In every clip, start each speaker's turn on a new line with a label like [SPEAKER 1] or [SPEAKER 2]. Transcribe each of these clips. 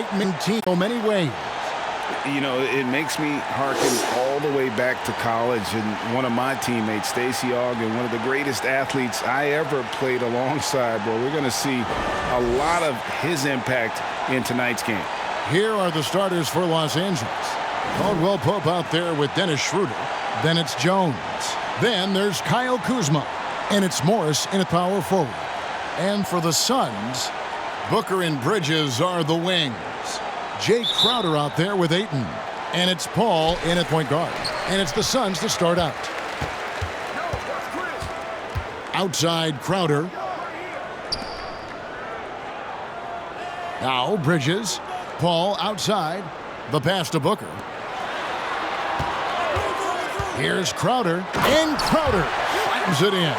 [SPEAKER 1] team in many ways.
[SPEAKER 2] You know, it makes me harken all the way back to college, and one of my teammates, Stacey Ogden, one of the greatest athletes I ever played alongside. But we're going to see a lot of his impact in tonight's game.
[SPEAKER 1] Here are the starters for Los Angeles. Caldwell Pope out there with Dennis Schroeder. Then it's Jones. Then there's Kyle Kuzma. And it's Morris in at power forward. And for the Suns, Booker and Bridges are the wings. Jay Crowder out there with Ayton. And it's Paul in at point guard. And it's the Suns to start out. Outside Crowder. Now Bridges. Paul outside. The pass to Booker. Here's Crowder. And Crowder slams it in.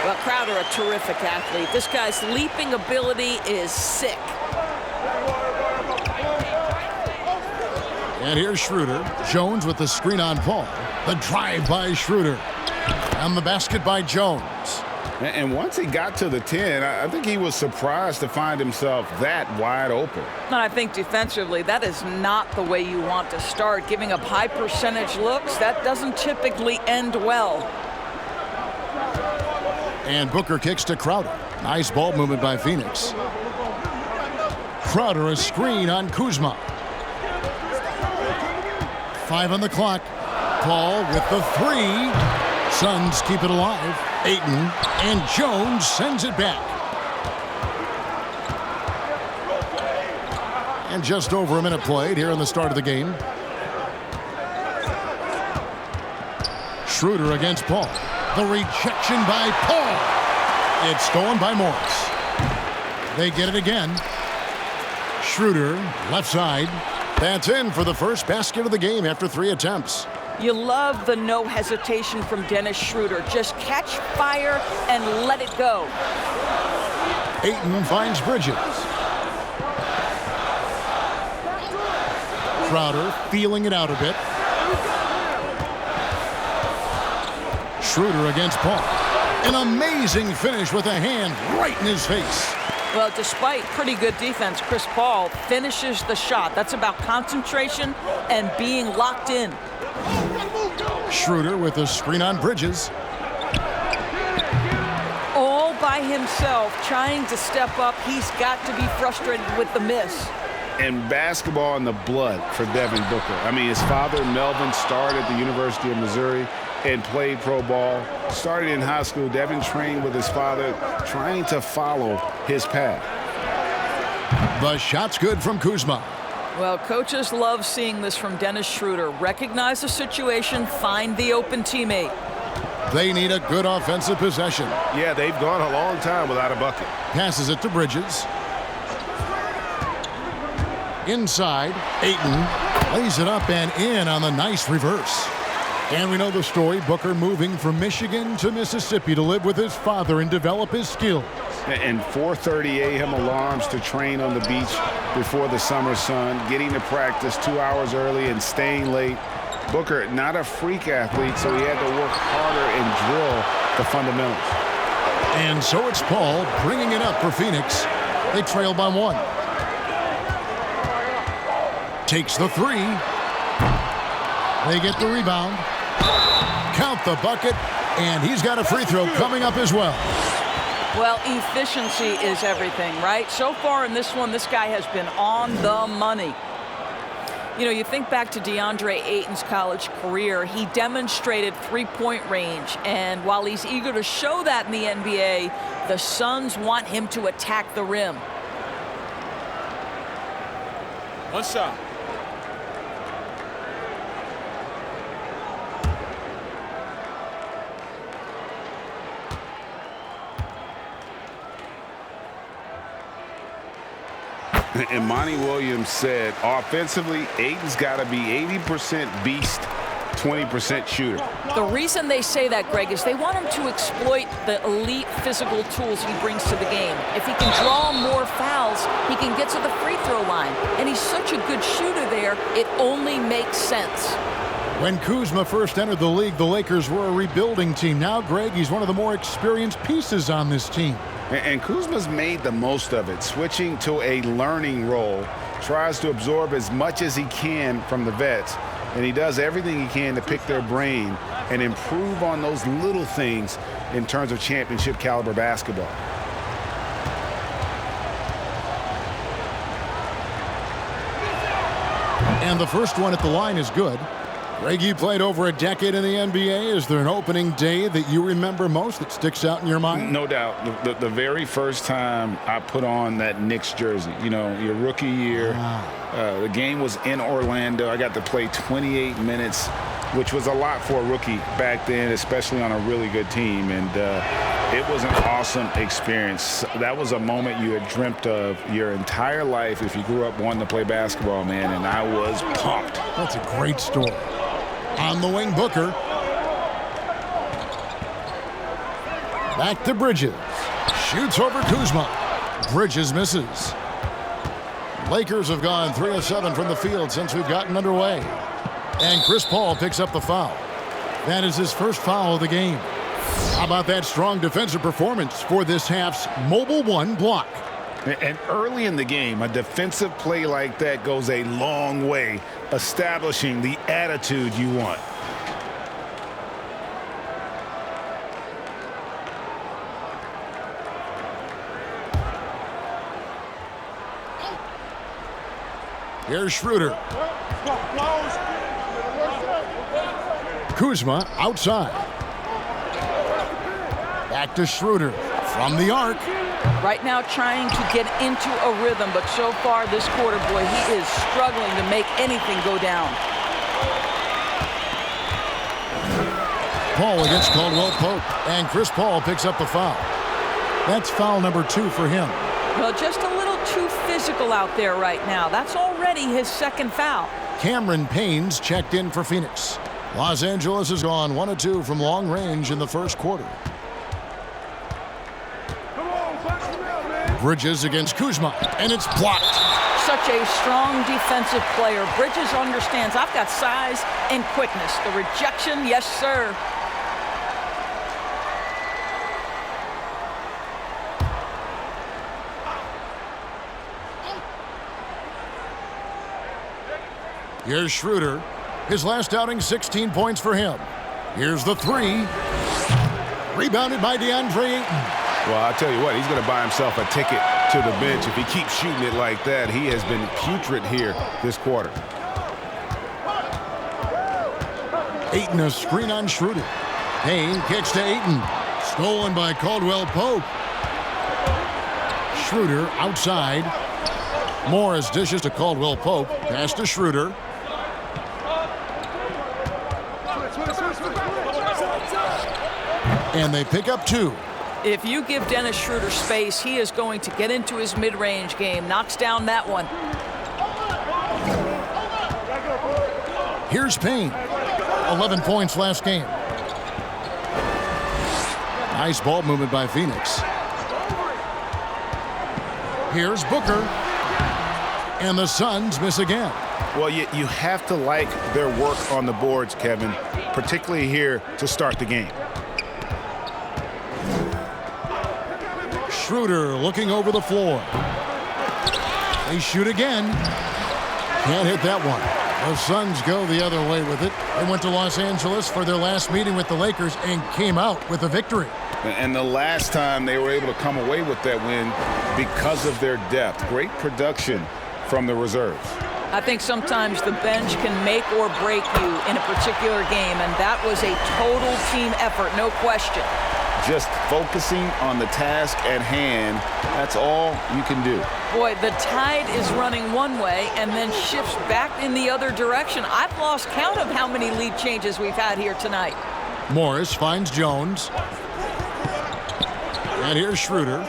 [SPEAKER 3] Well, Crowder, a terrific athlete. This guy's leaping ability is sick.
[SPEAKER 1] And here's Schroeder. Jones with the screen on Paul. The drive by Schroeder. And the basket by Jones.
[SPEAKER 2] And once he got to the 10, I think he was surprised to find himself that wide open.
[SPEAKER 3] And I think defensively, that is not the way you want to start. Giving up high percentage looks, that doesn't typically end well.
[SPEAKER 1] And Booker kicks to Crowder. Nice ball movement by Phoenix. Crowder a screen on Kuzma. 5 on the clock. Paul with the 3. Suns keep it alive. Ayton and Jones sends it back. And just over a minute played here in the start of the game. Schroeder against Paul. The rejection by Paul. It's stolen by Morris. They get it again. Schroeder, left side. That's in for the first basket of the game after 3 attempts.
[SPEAKER 3] You love the no hesitation from Dennis Schroeder. Just catch fire and let it go.
[SPEAKER 1] Ayton finds Bridges. Crowder feeling it out a bit. Schroeder against Paul. An amazing finish with a hand right in his face.
[SPEAKER 3] Well, despite pretty good defense, Chris Paul finishes the shot. That's about concentration and being locked in.
[SPEAKER 1] Schroeder with a screen on Bridges.
[SPEAKER 3] All by himself, trying to step up. He's got to be frustrated with the miss.
[SPEAKER 2] And basketball in the blood for Devin Booker. I mean, his father, Melvin, started at the University of Missouri and played pro ball. Started in high school. Devin trained with his father, trying to follow his path.
[SPEAKER 1] The shot's good from Kuzma.
[SPEAKER 3] Well, coaches love seeing this from Dennis Schroeder. Recognize the situation, find the open teammate.
[SPEAKER 1] They need a good offensive possession.
[SPEAKER 2] Yeah, they've gone a long time without a bucket.
[SPEAKER 1] Passes it to Bridges. Inside, Ayton lays it up and in on the nice reverse. And we know the story, Booker moving from Michigan to Mississippi to live with his father and develop his skills.
[SPEAKER 2] And 4:30 a.m. alarms to train on the beach before the summer sun, getting to practice 2 hours early and staying late. Booker, not a freak athlete, so he had to work harder and drill the fundamentals.
[SPEAKER 1] And so it's Paul bringing it up for Phoenix. They trail by 1. Takes the 3. They get the rebound. Count the bucket, and he's got a free throw coming up as well.
[SPEAKER 3] Well, efficiency is everything, right? So far in this one, this guy has been on the money. You know, you think back to DeAndre Ayton's college career, he demonstrated three-point range, and while he's eager to show that in the NBA, the Suns want him to attack the rim.
[SPEAKER 2] One shot. And Monty Williams said, offensively, Ayton's got to be 80% beast, 20% shooter.
[SPEAKER 3] The reason they say that, Greg, is they want him to exploit the elite physical tools he brings to the game. If he can draw more fouls, he can get to the free throw line. And he's such a good shooter there, it only makes sense.
[SPEAKER 1] When Kuzma first entered the league, the Lakers were a rebuilding team. Now, Greg, he's one of the more experienced pieces on this team.
[SPEAKER 2] And Kuzma's made the most of it, switching to a learning role tries to absorb as much as he can from the vets, and he does everything he can to pick their brain and improve on those little things in terms of championship caliber basketball.
[SPEAKER 1] And the first one at the line is good. Greg, you played over a decade in the NBA. Is there an opening day that you remember most that sticks out in your mind?
[SPEAKER 2] No doubt. The very first time I put on that Knicks jersey, you know, your rookie year, the game was in Orlando. I got to play 28 minutes, which was a lot for a rookie back then, especially on a really good team. And it was an awesome experience. That was a moment you had dreamt of your entire life if you grew up wanting to play basketball, man, and I was pumped.
[SPEAKER 1] That's a great story. On the wing, Booker. Back to Bridges. Shoots over Kuzma. Bridges misses. Lakers have gone 3 of 7 from the field since we've gotten underway. And Chris Paul picks up the foul. That is his first foul of the game. How about that strong defensive performance for this half's Mobile One block?
[SPEAKER 2] And early in the game, a defensive play like that goes a long way, establishing the attitude you want.
[SPEAKER 1] Here's Schroeder. Kuzma outside. Back to Schroeder from the arc.
[SPEAKER 3] Right now trying to get into a rhythm, but so far this quarter, boy, he is struggling to make anything go down.
[SPEAKER 1] Paul against Caldwell Pope, and Chris Paul picks up the foul. That's foul number 2 for him.
[SPEAKER 3] Well, just a little too physical out there right now. That's already his second foul.
[SPEAKER 1] Cameron Payne's checked in for Phoenix. Los Angeles has gone 1 of 2 from long range in the first quarter. Bridges against Kuzma, and it's blocked.
[SPEAKER 3] Such a strong defensive player. Bridges understands I've got size and quickness. The rejection, yes, sir.
[SPEAKER 1] Here's Schroeder. His last outing, 16 points for him. Here's the 3. Rebounded by DeAndre Ayton.
[SPEAKER 2] Well, I'll tell you what, he's going to buy himself a ticket to the bench if he keeps shooting it like that. He has been putrid here this quarter.
[SPEAKER 1] Ayton a screen on Schroeder. Payne kicks to Ayton. Stolen by Caldwell Pope. Schroeder outside. Morris dishes to Caldwell Pope. Pass to Schroeder. And they pick up 2.
[SPEAKER 3] If you give Dennis Schroeder space, he is going to get into his mid-range game. Knocks down that one.
[SPEAKER 1] Here's Payne. 11 points last game. Nice ball movement by Phoenix. Here's Booker. And the Suns miss again.
[SPEAKER 2] Well, you have to like their work on the boards, Kevin, particularly here to start the game.
[SPEAKER 1] Schroeder looking over the floor. They shoot again. Can't hit that one. The Suns go the other way with it. They went to Los Angeles for their last meeting with the Lakers and came out with a victory.
[SPEAKER 2] And the last time they were able to come away with that win because of their depth. Great production from the reserves.
[SPEAKER 3] I think sometimes the bench can make or break you in a particular game, and that was a total team effort, no question.
[SPEAKER 2] Just focusing on the task at hand, that's all you can do.
[SPEAKER 3] Boy, the tide is running one way and then shifts back in the other direction. I've lost count of how many lead changes we've had here tonight.
[SPEAKER 1] Morris finds Jones. And here's Schroeder.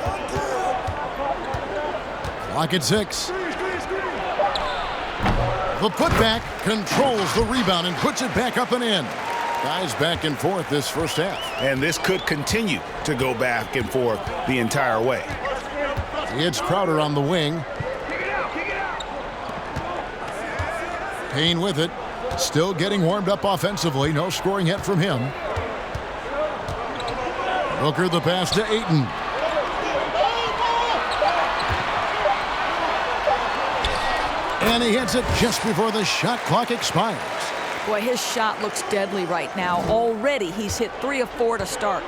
[SPEAKER 1] Clock at 6. The putback controls the rebound and puts it back up and in. Guys back and forth this first half.
[SPEAKER 2] And this could continue to go back and forth the entire way.
[SPEAKER 1] It's Crowder on the wing. Payne with it. Still getting warmed up offensively. No scoring yet from him. Booker the pass to Ayton. And he hits it just before the shot clock expires.
[SPEAKER 3] Boy, his shot looks deadly right now. Already, he's hit 3 of 4 to start.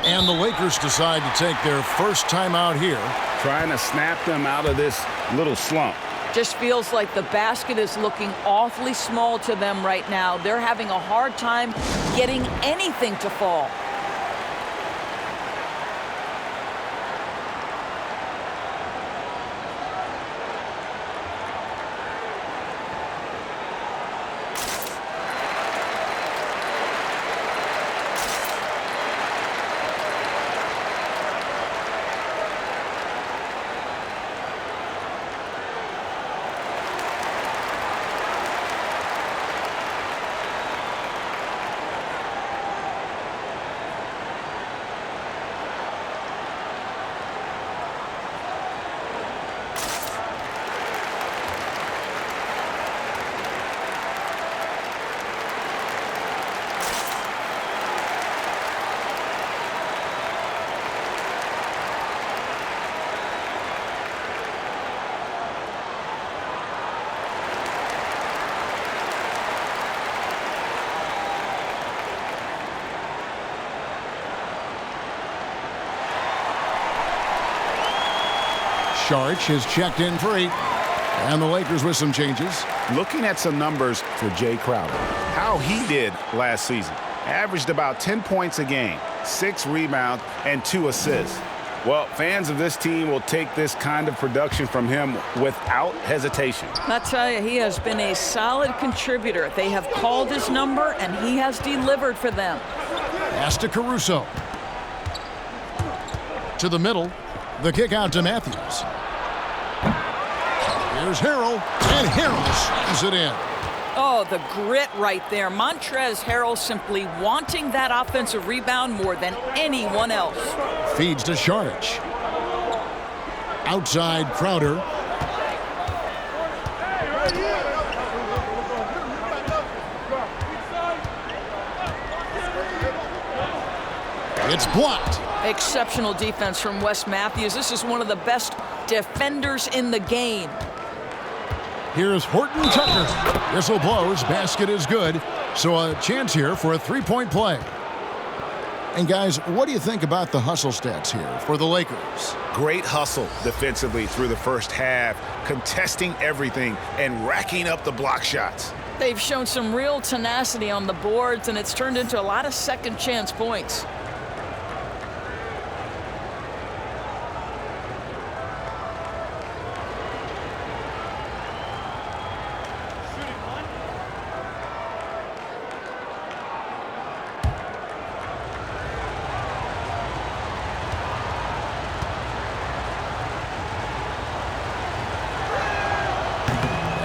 [SPEAKER 1] And the Lakers decide to take their first timeout here.
[SPEAKER 2] Trying to snap them out of this little slump.
[SPEAKER 3] Just feels like the basket is looking awfully small to them right now. They're having a hard time getting anything to fall.
[SPEAKER 1] Sharch is checked in for 8. And the Lakers with some changes.
[SPEAKER 2] Looking at some numbers for Jay Crowder. How he did last season. Averaged about 10 points a game, 6 rebounds, and 2 assists. Well, fans of this team will take this kind of production from him without hesitation.
[SPEAKER 3] I tell you, he has been a solid contributor. They have called his number, and he has delivered for them.
[SPEAKER 1] Pass to Caruso. To the middle. The kick out to Matthews. Here's Harrell, and Harrell slams it in.
[SPEAKER 3] Oh, the grit right there. Montrezl Harrell simply wanting that offensive rebound more than anyone else.
[SPEAKER 1] Feeds to Sharch. Outside Crowder. It's blocked.
[SPEAKER 3] Exceptional defense from Wes Matthews. This is one of the best defenders in the game.
[SPEAKER 1] Here's Horton Tucker. Whistle blows. Basket is good. So a chance here for a three-point play. And guys, what do you think about the hustle stats here for the Lakers?
[SPEAKER 2] Great hustle defensively through the first half, contesting everything and racking up the block shots.
[SPEAKER 3] They've shown some real tenacity on the boards, and it's turned into a lot of second chance points.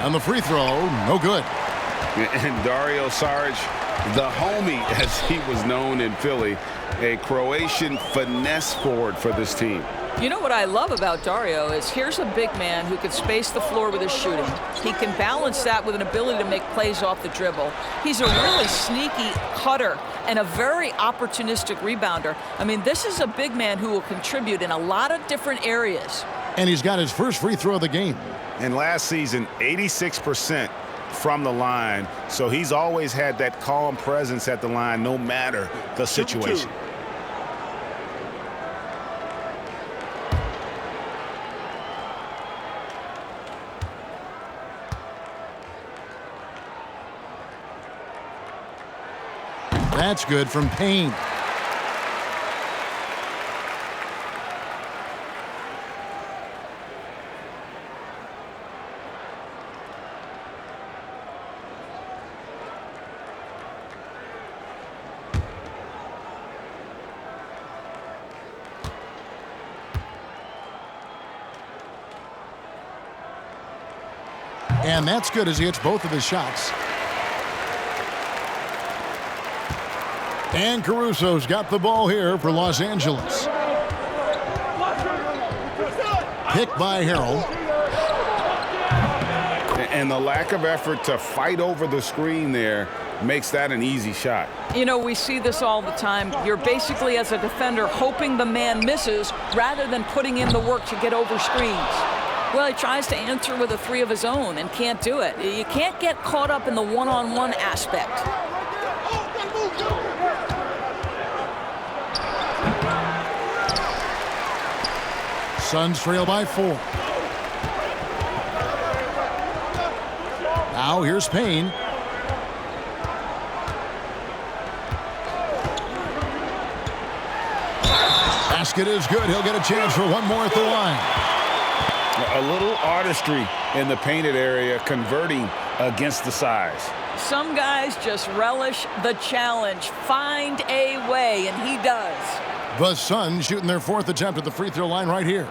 [SPEAKER 1] And the free throw, no good.
[SPEAKER 2] And Dario Saric, the homie, as he was known in Philly, a Croatian finesse forward for this team.
[SPEAKER 3] You know what I love about Dario is here's a big man who can space the floor with his shooting. He can balance that with an ability to make plays off the dribble. He's a really sneaky cutter and a very opportunistic rebounder. I mean, this is a big man who will contribute in a lot of different areas.
[SPEAKER 1] And he's got his first free throw of the game.
[SPEAKER 2] And last season, 86% from the line. So he's always had that calm presence at the line no matter the situation.
[SPEAKER 1] That's good from Payne. And that's good as he hits both of his shots. And Caruso's got the ball here for Los Angeles. Picked by Harrell.
[SPEAKER 2] And the lack of effort to fight over the screen there makes that an easy shot.
[SPEAKER 3] You know, we see this all the time. You're basically, as a defender, hoping the man misses rather than putting in the work to get over screens. Well, he tries to answer with a three of his own and can't do it. You can't get caught up in the one-on-one aspect.
[SPEAKER 1] Suns trail by 4. Now here's Payne. Basket is good. He'll get a chance for one more at the line.
[SPEAKER 2] A little artistry in the painted area, converting against the size.
[SPEAKER 3] Some guys just relish the challenge. Find a way, and he does.
[SPEAKER 1] The Suns shooting their 4th attempt at the free throw line right here.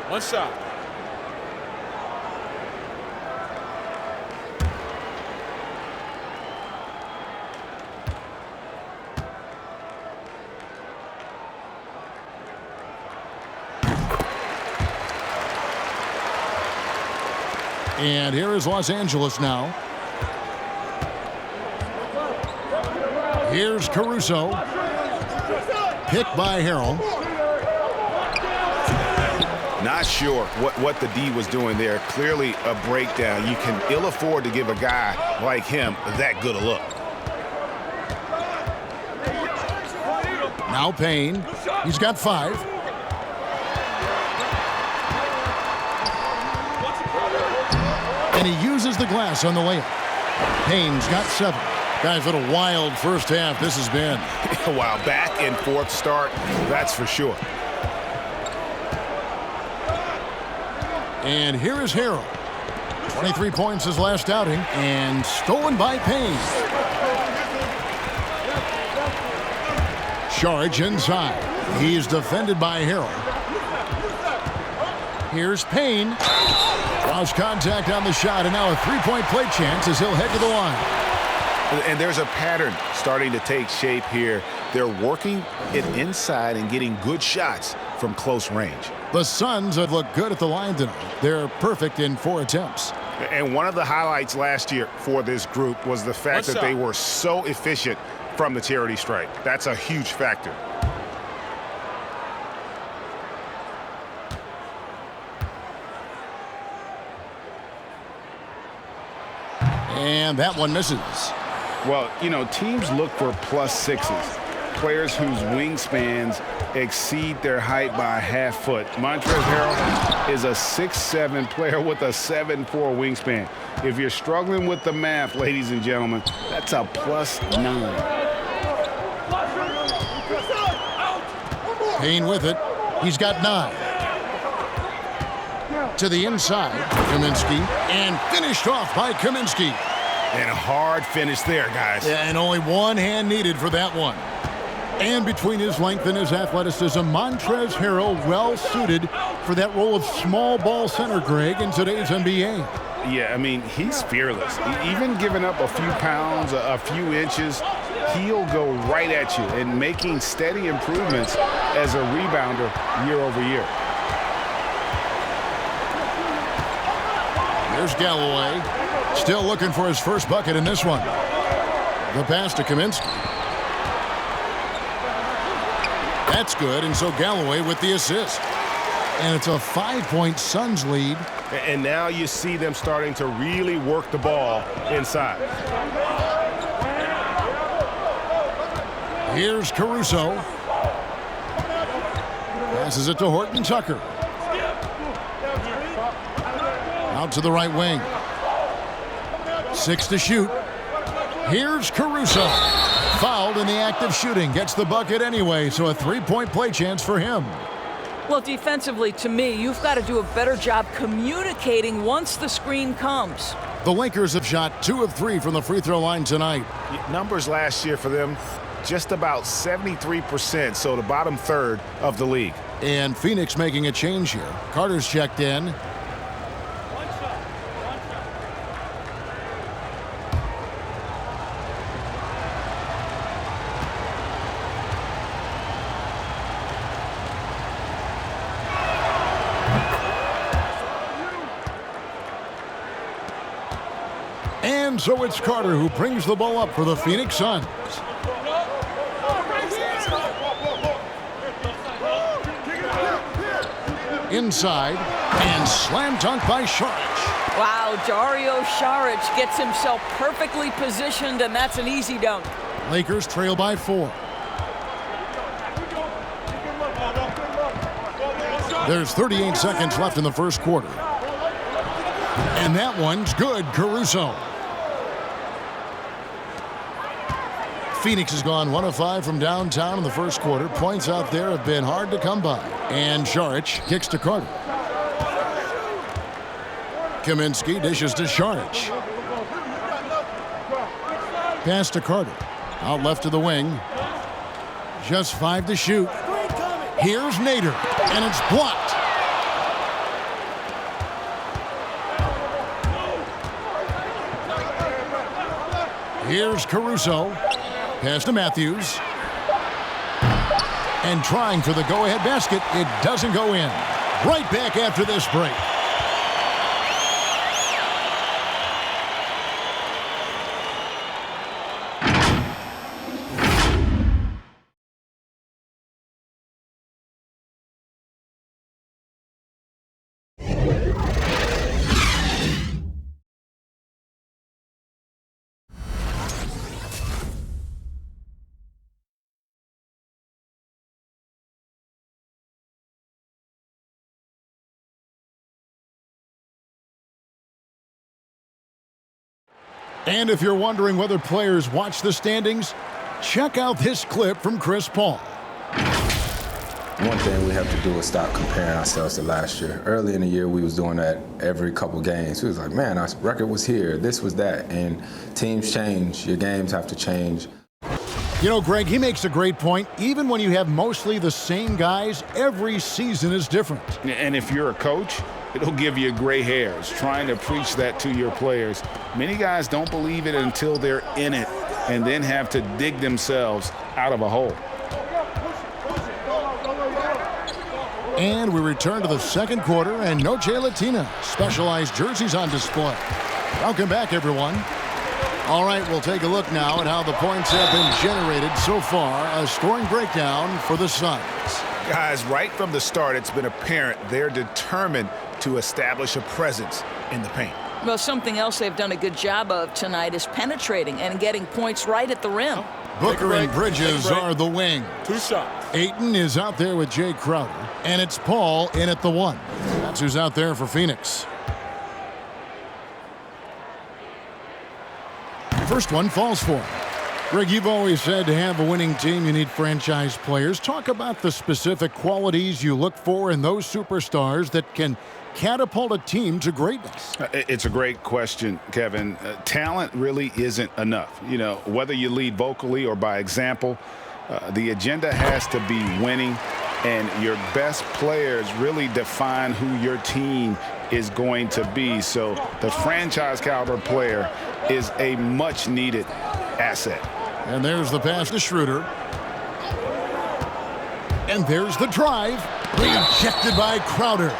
[SPEAKER 2] One shot.
[SPEAKER 1] And here is Los Angeles now. Here's Caruso. Picked by Harrell.
[SPEAKER 2] Not sure what the D was doing there. Clearly a breakdown. You can ill afford to give a guy like him that good a look.
[SPEAKER 1] Now Payne. He's got 5. And he uses the glass on the layup. Payne's got 7. Guys, what a wild first half this has been.
[SPEAKER 2] Wow, back and forth start, that's for sure.
[SPEAKER 1] And here is Harrell. 23 points his last outing, and stolen by Payne. Charge inside. He's defended by Harrell. Here's Payne. Lost contact on the shot, and now a three-point play chance as he'll head to the line.
[SPEAKER 2] And there's a pattern starting to take shape here. They're working it inside and getting good shots from close range.
[SPEAKER 1] The Suns have looked good at the line tonight. They're perfect in 4 attempts.
[SPEAKER 2] And one of the highlights last year for this group was the fact that they were so efficient from the charity stripe. That's a huge factor.
[SPEAKER 1] And that one misses.
[SPEAKER 2] Well, you know, teams look for +6s, players whose wingspans exceed their height by a half foot. Montrezl Harrell is a 6'7" player with a 7'4" wingspan. If you're struggling with the math, ladies and gentlemen, that's a +9.
[SPEAKER 1] Payne with it. He's got 9. To the inside, Kaminsky, and finished off by Kaminsky.
[SPEAKER 2] And a hard finish there, guys.
[SPEAKER 1] Yeah, and only one hand needed for that one. And between his length and his athleticism, Montrezl Harrell well suited for that role of small ball center, Greg, in today's NBA.
[SPEAKER 2] Yeah, I mean, he's fearless. Even giving up a few pounds, a few inches, he'll go right at you and making steady improvements as a rebounder year over year.
[SPEAKER 1] There's Galloway. Still looking for his first bucket in this one. The pass to Kaminsky. That's good, and so Galloway with the assist. And it's a 5-point Suns lead.
[SPEAKER 2] And now you see them starting to really work the ball inside.
[SPEAKER 1] Here's Caruso. Passes it to Horton Tucker. Out to the right wing. 6 to shoot. Here's Caruso. Fouled in the act of shooting. Gets the bucket anyway, so a 3-point play chance for him.
[SPEAKER 3] Well, defensively, to me, you've got to do a better job communicating once the screen comes.
[SPEAKER 1] The Lakers have shot 2 of 3 from the free throw line tonight.
[SPEAKER 2] Numbers last year for them, just about 73%, so the bottom third of the league.
[SPEAKER 1] And Phoenix making a change here. Carter's checked in. And so it's Carter who brings the ball up for the Phoenix Suns. inside, and slam dunk by Saric.
[SPEAKER 3] Wow, Dario Saric gets himself perfectly positioned, and that's an easy dunk.
[SPEAKER 1] Lakers trail by 4. There's 38 seconds left in the first quarter. And that one's good, Caruso. Phoenix has gone 1 of 5 from downtown in the first quarter. Points out there have been hard to come by. And Saric kicks to Carter. Kaminsky dishes to Saric. Pass to Carter. Out left to the wing. Just 5 to shoot. Here's Nader, and it's blocked. Here's Caruso. Pass to Matthews. And trying for the go-ahead basket. It doesn't go in. Right back after this break. And if you're wondering whether players watch the standings, check out this clip from Chris Paul.
[SPEAKER 4] One thing we have to do is stop comparing ourselves to last year. Early in the year, we was doing that every couple games. We was like, man, our record was here, this was that. And teams change, your games have to change.
[SPEAKER 1] You know, Greg, he makes a great point. Even when you have mostly the same guys, every season is different.
[SPEAKER 2] And if you're a coach, it'll give you gray hairs trying to preach that to your players. Many guys don't believe it until they're in it and then have to dig themselves out of a hole.
[SPEAKER 1] And we return to the second quarter, and Noche Latina. Specialized jerseys on display. Welcome back, everyone. All right, we'll take a look now at how the points have been generated so far. A scoring breakdown for the Suns.
[SPEAKER 5] Guys, right from the start, it's been apparent they're determined to establish a presence in the paint.
[SPEAKER 3] Well, something else they've done a good job of tonight is penetrating and getting points right at the rim.
[SPEAKER 1] Booker and Bridges are the wing.
[SPEAKER 6] 2 shots.
[SPEAKER 1] Ayton is out there with Jay Crowder, and it's Paul in at the 1. That's who's out there for Phoenix. First one falls for him. Greg, you've always said to have a winning team, you need franchise players. Talk about the specific qualities you look for in those superstars that can catapult a team to greatness.
[SPEAKER 2] It's a great question, Kevin. Talent really isn't enough. You know, whether you lead vocally or by example, the agenda has to be winning, and your best players really define who your team is going to be. So the franchise caliber player is a much needed asset.
[SPEAKER 1] And there's the pass to Schroeder. And there's the drive. Rejected by Crowder.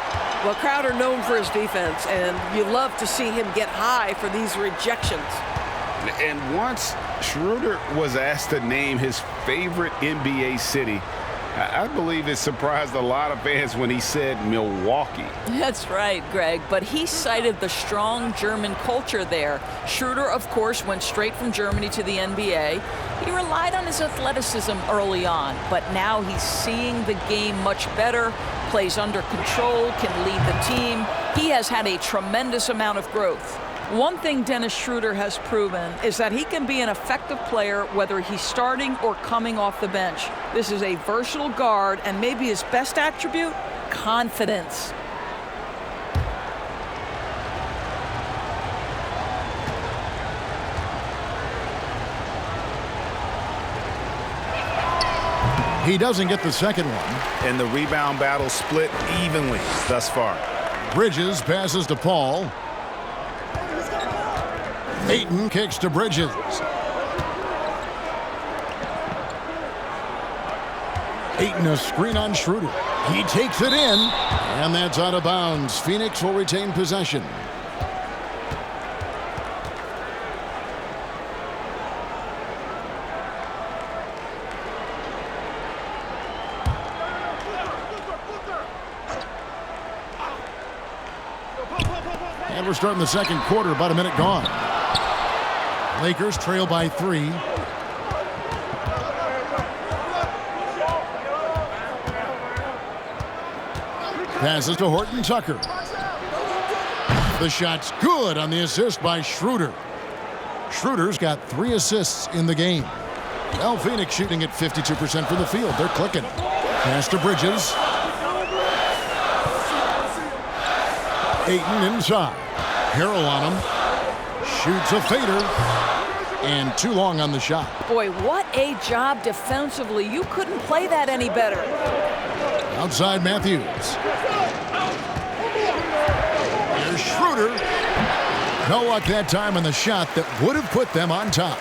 [SPEAKER 7] Well, Crowder known for his defense, and you love to see him get high for these rejections.
[SPEAKER 2] And once Schroeder was asked to name his favorite NBA city, I believe it surprised a lot of fans when he said Milwaukee.
[SPEAKER 3] That's right, Greg. But he cited the strong German culture there. Schroeder, of course, went straight from Germany to the NBA. He relied on his athleticism early on, but now he's seeing the game much better, plays under control, can lead the team. He has had a tremendous amount of growth. One thing Dennis Schroeder has proven is that he can be an effective player whether he's starting or coming off the bench. This is a versatile guard, and maybe his best attribute, confidence.
[SPEAKER 1] He doesn't get the second one.
[SPEAKER 5] And the rebound battle split evenly thus far.
[SPEAKER 1] Bridges passes to Paul. Ayton kicks to Bridges. Ayton a screen on Schroeder. He takes it in, and that's out of bounds. Phoenix will retain possession. And we're starting the second quarter, about a minute gone. Lakers trail by 3. Passes to Horton Tucker. The shot's good on the assist by Schroeder. Schroeder's got 3 assists in the game. Well, Phoenix shooting at 52% from the field. They're clicking. Pass to Bridges. Ayton inside. Harrell on him. Shoots a fader. And too long on the shot.
[SPEAKER 3] Boy, what a job defensively. You couldn't play that any better.
[SPEAKER 1] Outside Matthews. Here's Schroeder. No luck that time on the shot that would have put them on top.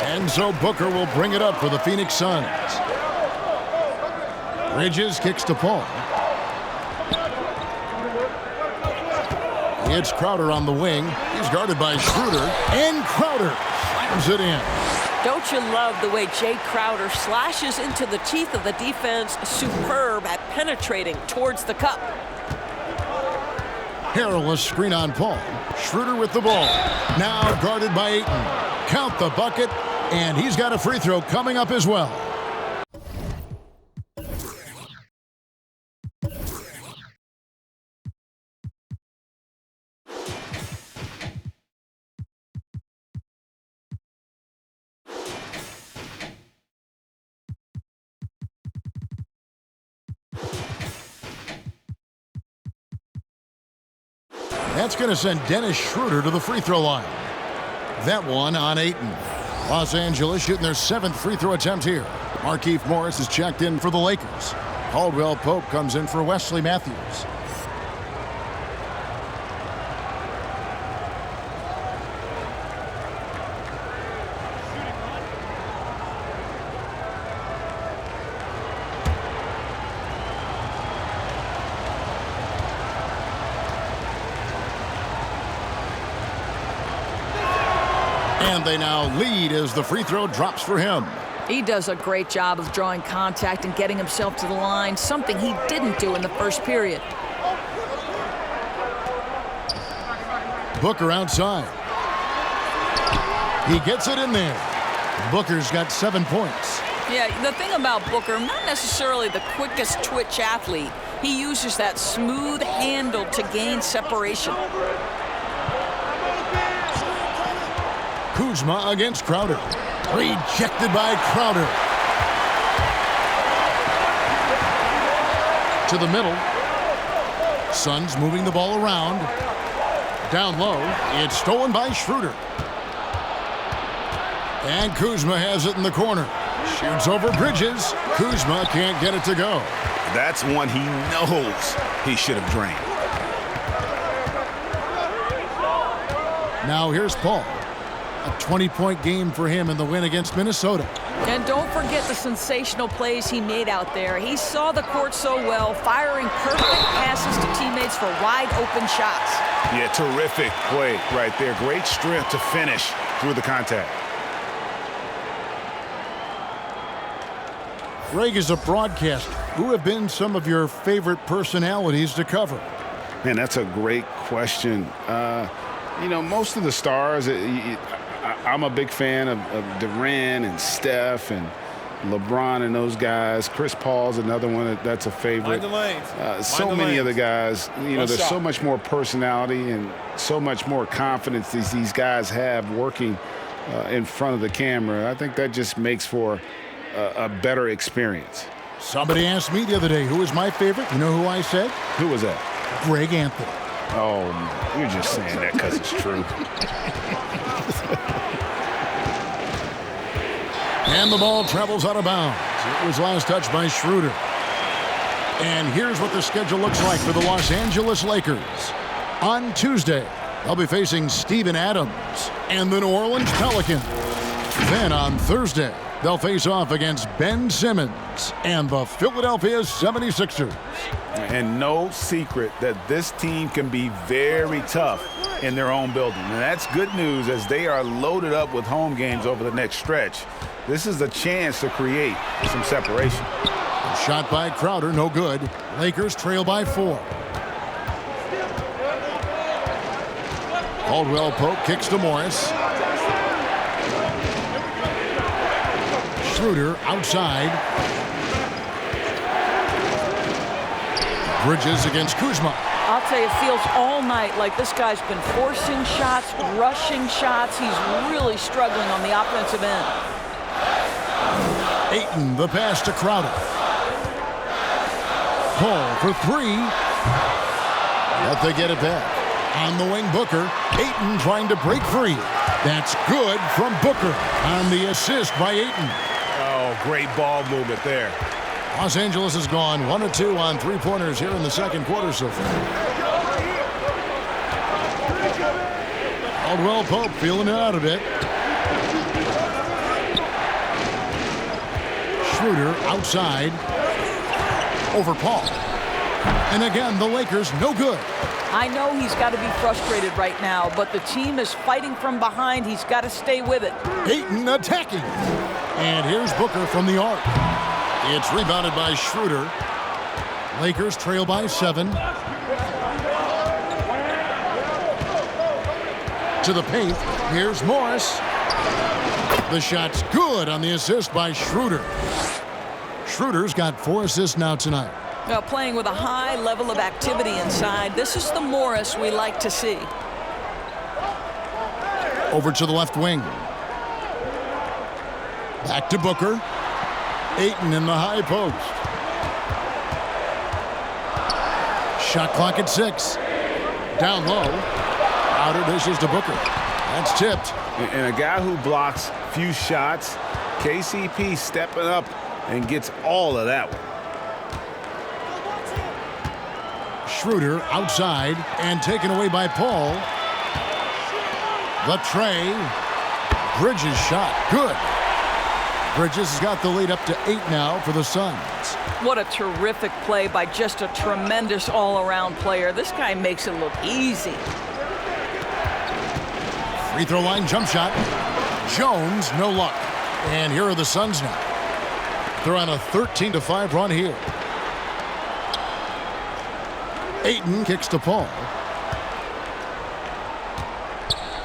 [SPEAKER 1] And so Booker will bring it up for the Phoenix Suns. Bridges kicks to Paul. It's Crowder on the wing. He's guarded by Schroeder. And Crowder slams it in.
[SPEAKER 7] Don't you love the way Jay Crowder slashes into the teeth of the defense? Superb at penetrating towards the cup.
[SPEAKER 1] Harrell a screen on Paul. Schroeder with the ball. Now guarded by Ayton. Count the bucket, and he's got a free throw coming up as well. That's going to send Dennis Schroeder to the free throw line. That one on Ayton. Los Angeles shooting their 7th free throw attempt here. Markieff Morris is checked in for the Lakers. Caldwell Pope comes in for Wesley Matthews. And they now lead as the free throw drops for him.
[SPEAKER 3] He does a great job of drawing contact and getting himself to the line, something he didn't do in the first period.
[SPEAKER 1] Booker outside. He gets it in there. Booker's got 7 points.
[SPEAKER 3] Yeah, the thing about Booker, not necessarily the quickest twitch athlete. He uses that smooth handle to gain separation.
[SPEAKER 1] Kuzma against Crowder. Rejected by Crowder. To the middle. Suns moving the ball around. Down low. It's stolen by Schroeder. And Kuzma has it in the corner. Shoots over Bridges. Kuzma can't get it to go.
[SPEAKER 5] That's one he knows he should have drained.
[SPEAKER 1] Now here's Paul. A 20-point game for him in the win against Minnesota.
[SPEAKER 3] And don't forget the sensational plays he made out there. He saw the court so well, firing perfect passes to teammates for wide-open shots.
[SPEAKER 5] Yeah, terrific play right there. Great strength to finish through the contact.
[SPEAKER 1] Greg, is a broadcaster. Who have been some of your favorite personalities to cover?
[SPEAKER 2] Man, that's a great question. You know, most of the stars, I'm a big fan of Durant and Steph and LeBron and those guys. Chris Paul's another one that's a favorite. So many other guys. You know, there's so much more personality and so much more confidence these guys have working in front of the camera. I think that just makes for a better experience.
[SPEAKER 1] Somebody asked me the other day who was my favorite. You know who I said?
[SPEAKER 2] Who was that?
[SPEAKER 1] Greg Anthony.
[SPEAKER 2] Oh, you're just saying that because it's true.
[SPEAKER 1] And the ball travels out of bounds. It was last touched by Schroeder. And here's what the schedule looks like for the Los Angeles Lakers. On Tuesday, they'll be facing Steven Adams and the New Orleans Pelicans. Then on Thursday, they'll face off against Ben Simmons and the Philadelphia 76ers.
[SPEAKER 5] And no secret that this team can be very tough in their own building. And that's good news as they are loaded up with home games over the next stretch. This is a chance to create some separation.
[SPEAKER 1] Shot by Crowder, no good. Lakers trail by 4. Caldwell Pope kicks to Morris. Schroeder outside. Bridges against Kuzma.
[SPEAKER 3] I'll tell you, it feels all night like this guy's been forcing shots, rushing shots. He's really struggling on the offensive end.
[SPEAKER 1] Ayton, the pass to Crowder. Paul for three. But they get it back. On the wing, Booker. Ayton trying to break free. That's good from Booker on the assist by Ayton.
[SPEAKER 5] Oh, great ball movement there.
[SPEAKER 1] Los Angeles has gone 1 of 2 on three-pointers here in the second quarter so far. Caldwell Pope feeling it out a bit. Schroeder outside. Over Paul. And again, the Lakers no good.
[SPEAKER 3] I know he's got to be frustrated right now, but the team is fighting from behind. He's got to stay with it.
[SPEAKER 1] Ayton attacking. And here's Booker from the arc. It's rebounded by Schroeder. Lakers trail by 7. To the paint. Here's Morris. The shot's good on the assist by Schroeder. Schroeder's got 4 assists now tonight.
[SPEAKER 3] Now playing with a high level of activity inside. This is the Morris we like to see.
[SPEAKER 1] Over to the left wing. Back to Booker. Ayton in the high post. Shot clock at 6. Down low. Outer dishes to Booker. That's tipped.
[SPEAKER 5] And a guy who blocks few shots, KCP stepping up and gets all of that one.
[SPEAKER 1] Schroeder outside and taken away by Paul. The tray. Bridges shot. Good. Bridges has got the lead up to 8 now for the Suns.
[SPEAKER 3] What a terrific play by just a tremendous all-around player. This guy makes it look easy.
[SPEAKER 1] Free throw line jump shot. Jones, no luck. And here are the Suns now. They're on a 13-5 run here. Ayton kicks to Paul.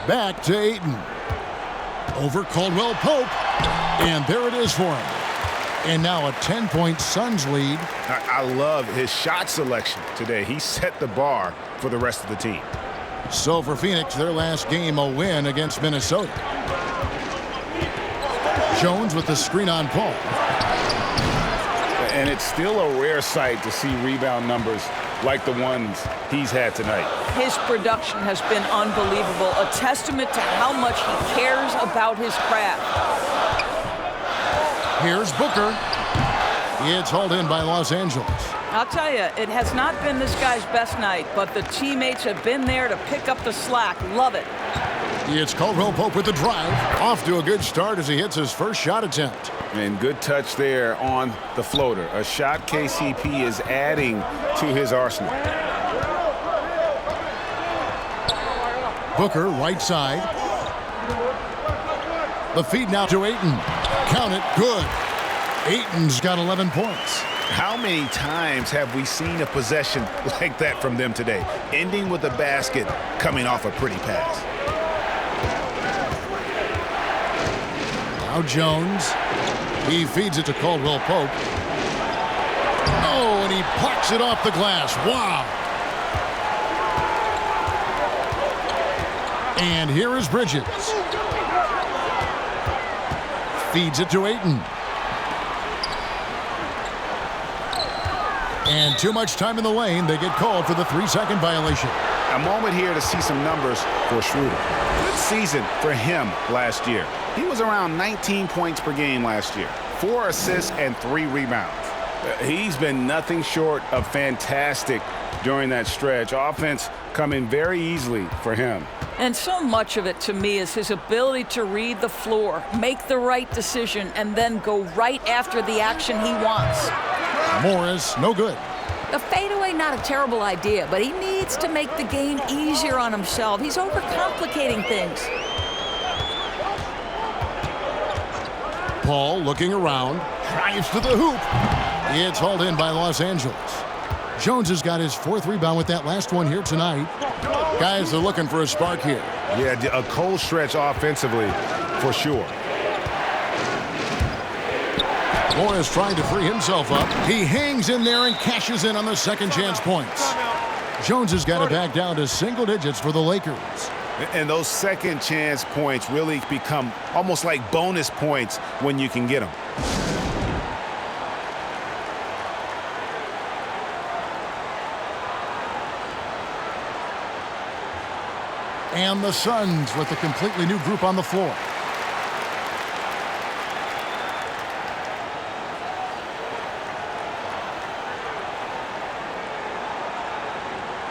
[SPEAKER 1] Back to Ayton. Over Caldwell Pope. And there it is for him. And now a 10-point Suns lead.
[SPEAKER 5] I love his shot selection today. He set the bar for the rest of the team.
[SPEAKER 1] So for Phoenix, their last game a win against Minnesota. Jones with the screen on Paul.
[SPEAKER 5] And it's still a rare sight to see rebound numbers like the ones he's had tonight.
[SPEAKER 3] His production has been unbelievable, a testament to how much he cares about his craft.
[SPEAKER 1] Here's Booker. It's hauled in by Los Angeles.
[SPEAKER 3] I'll tell you, it has not been this guy's best night, but the teammates have been there to pick up the slack. Love it.
[SPEAKER 1] It's Caldwell Pope with the drive. Off to a good start as he hits his first shot attempt.
[SPEAKER 5] And good touch there on the floater. A shot KCP is adding to his arsenal.
[SPEAKER 1] Booker, right side. The feed now to Ayton. Count it, good. Ayton's got 11 points.
[SPEAKER 5] How many times have we seen a possession like that from them today? Ending with a basket, coming off a pretty pass.
[SPEAKER 1] Now Jones. He feeds it to Caldwell Pope. Oh, and he plucks it off the glass. Wow. And here is Bridges. Feeds it to Ayton. And too much time in the lane. They get called for the 3-second violation.
[SPEAKER 5] A moment here to see some numbers for Schroeder. Good season for him last year. He was around 19 points per game last year. 4 assists and 3 rebounds. He's been nothing short of fantastic during that stretch. Offense coming very easily for him.
[SPEAKER 3] And so much of it to me is his ability to read the floor, make the right decision, and then go right after the action he wants.
[SPEAKER 1] Morris, no good.
[SPEAKER 3] The fadeaway, not a terrible idea, but he needs to make the game easier on himself. He's overcomplicating things.
[SPEAKER 1] Paul looking around, drives to the hoop. It's hauled in by Los Angeles. Jones has got his 4th rebound with that last one here tonight. Guys are looking for a spark here.
[SPEAKER 5] Yeah, a cold stretch offensively for sure.
[SPEAKER 1] Morris trying to free himself up. He hangs in there and cashes in on the second chance points. Jones has got it back down to single digits for the Lakers.
[SPEAKER 5] And those second chance points really become almost like bonus points when you can get them.
[SPEAKER 1] And the Suns with a completely new group on the floor.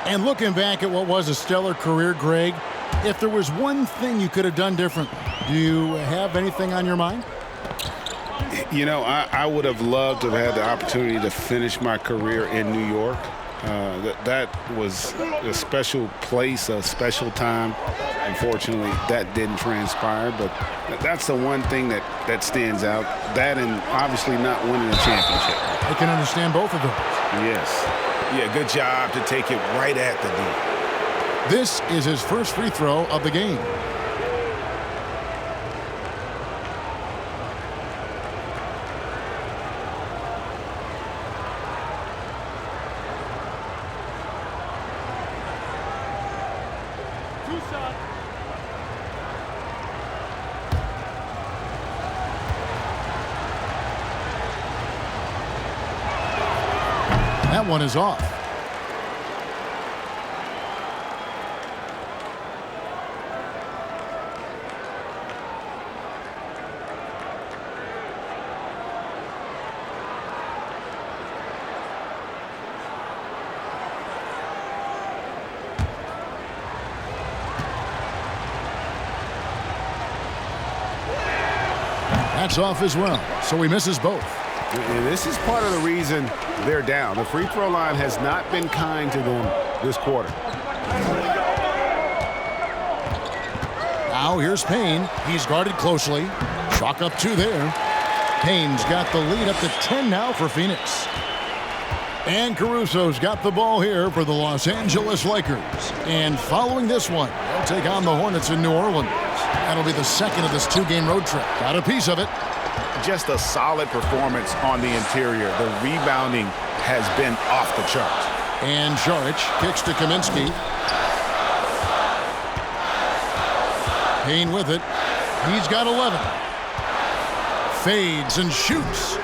[SPEAKER 1] And looking back at what was a stellar career, Greg, if there was one thing you could have done differently, do you have anything on your mind?
[SPEAKER 2] You know, I would have loved to have had the opportunity to finish my career in New York. That was a special place, a special time. Unfortunately, that didn't transpire, but that's the one thing that stands out. That and obviously not winning a championship.
[SPEAKER 1] I can understand both of those.
[SPEAKER 2] Yes.
[SPEAKER 5] Yeah, good job to take it right at the D.
[SPEAKER 1] This is his first free throw of the game. That one is off. That's off as well, so he misses both.
[SPEAKER 2] And this is part of the reason they're down. The free throw line has not been kind to them this quarter.
[SPEAKER 1] Now here's Payne. He's guarded closely. Chalk up 2 there. Payne's got the lead up to 10 now for Phoenix. And Caruso's got the ball here for the Los Angeles Lakers. And following this one, they'll take on the Hornets in New Orleans. That'll be the second of this 2-game road trip. Got a piece of it.
[SPEAKER 5] Just a solid performance on the interior. The rebounding has been off the charts.
[SPEAKER 1] And Jaric kicks to Kaminsky. Payne with it. He's got 11. Fades and shoots.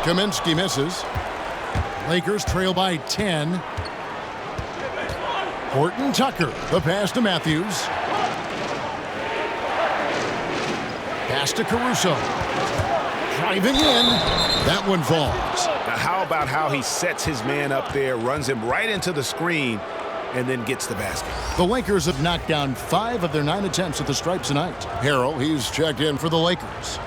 [SPEAKER 1] Kaminsky misses. Lakers trail by 10. Horton Tucker, the pass to Matthews. Pass to Caruso. Driving in. That one falls.
[SPEAKER 5] Now, how about how he sets his man up there, runs him right into the screen, and then gets the basket?
[SPEAKER 1] The Lakers have knocked down 5 of their 9 attempts at the stripes tonight. Harrell, he's checked in for the Lakers.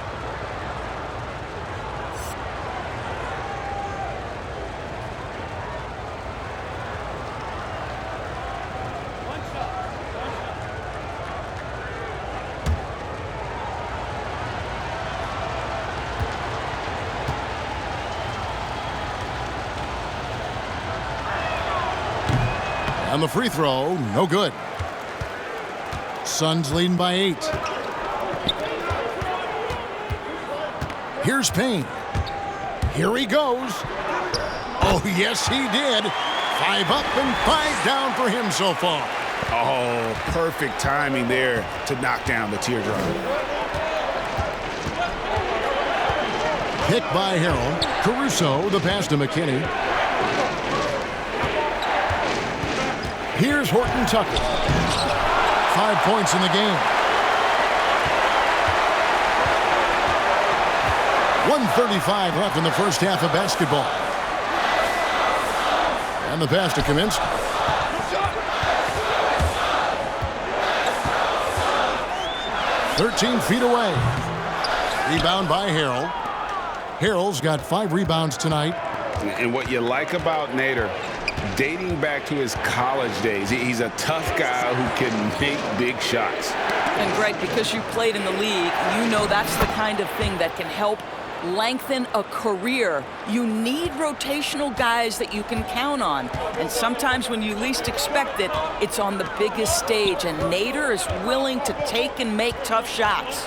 [SPEAKER 1] And the free throw, no good. Suns leading by 8. Here's Payne. Here he goes. Oh, yes, he did. 5 up and 5 down for him so far.
[SPEAKER 5] Oh, perfect timing there to knock down the teardrop.
[SPEAKER 1] Pick by Harrell. Caruso, the pass to McKinney. Here's Horton Tucker. 5 points in the game. 1:35 left in the first half of basketball. And the pass to Kaminsky. "13 feet away." Rebound by Harrell. Harrell's got 5 rebounds tonight.
[SPEAKER 2] And what you like about Nader, dating back to his college days, he's a tough guy who can make big shots.
[SPEAKER 3] And Greg, because you played in the league, you know that's the kind of thing that can help lengthen a career, you need rotational guys that you can count on. And sometimes when you least expect it, it's on the biggest stage. And Nader is willing to take and make tough shots.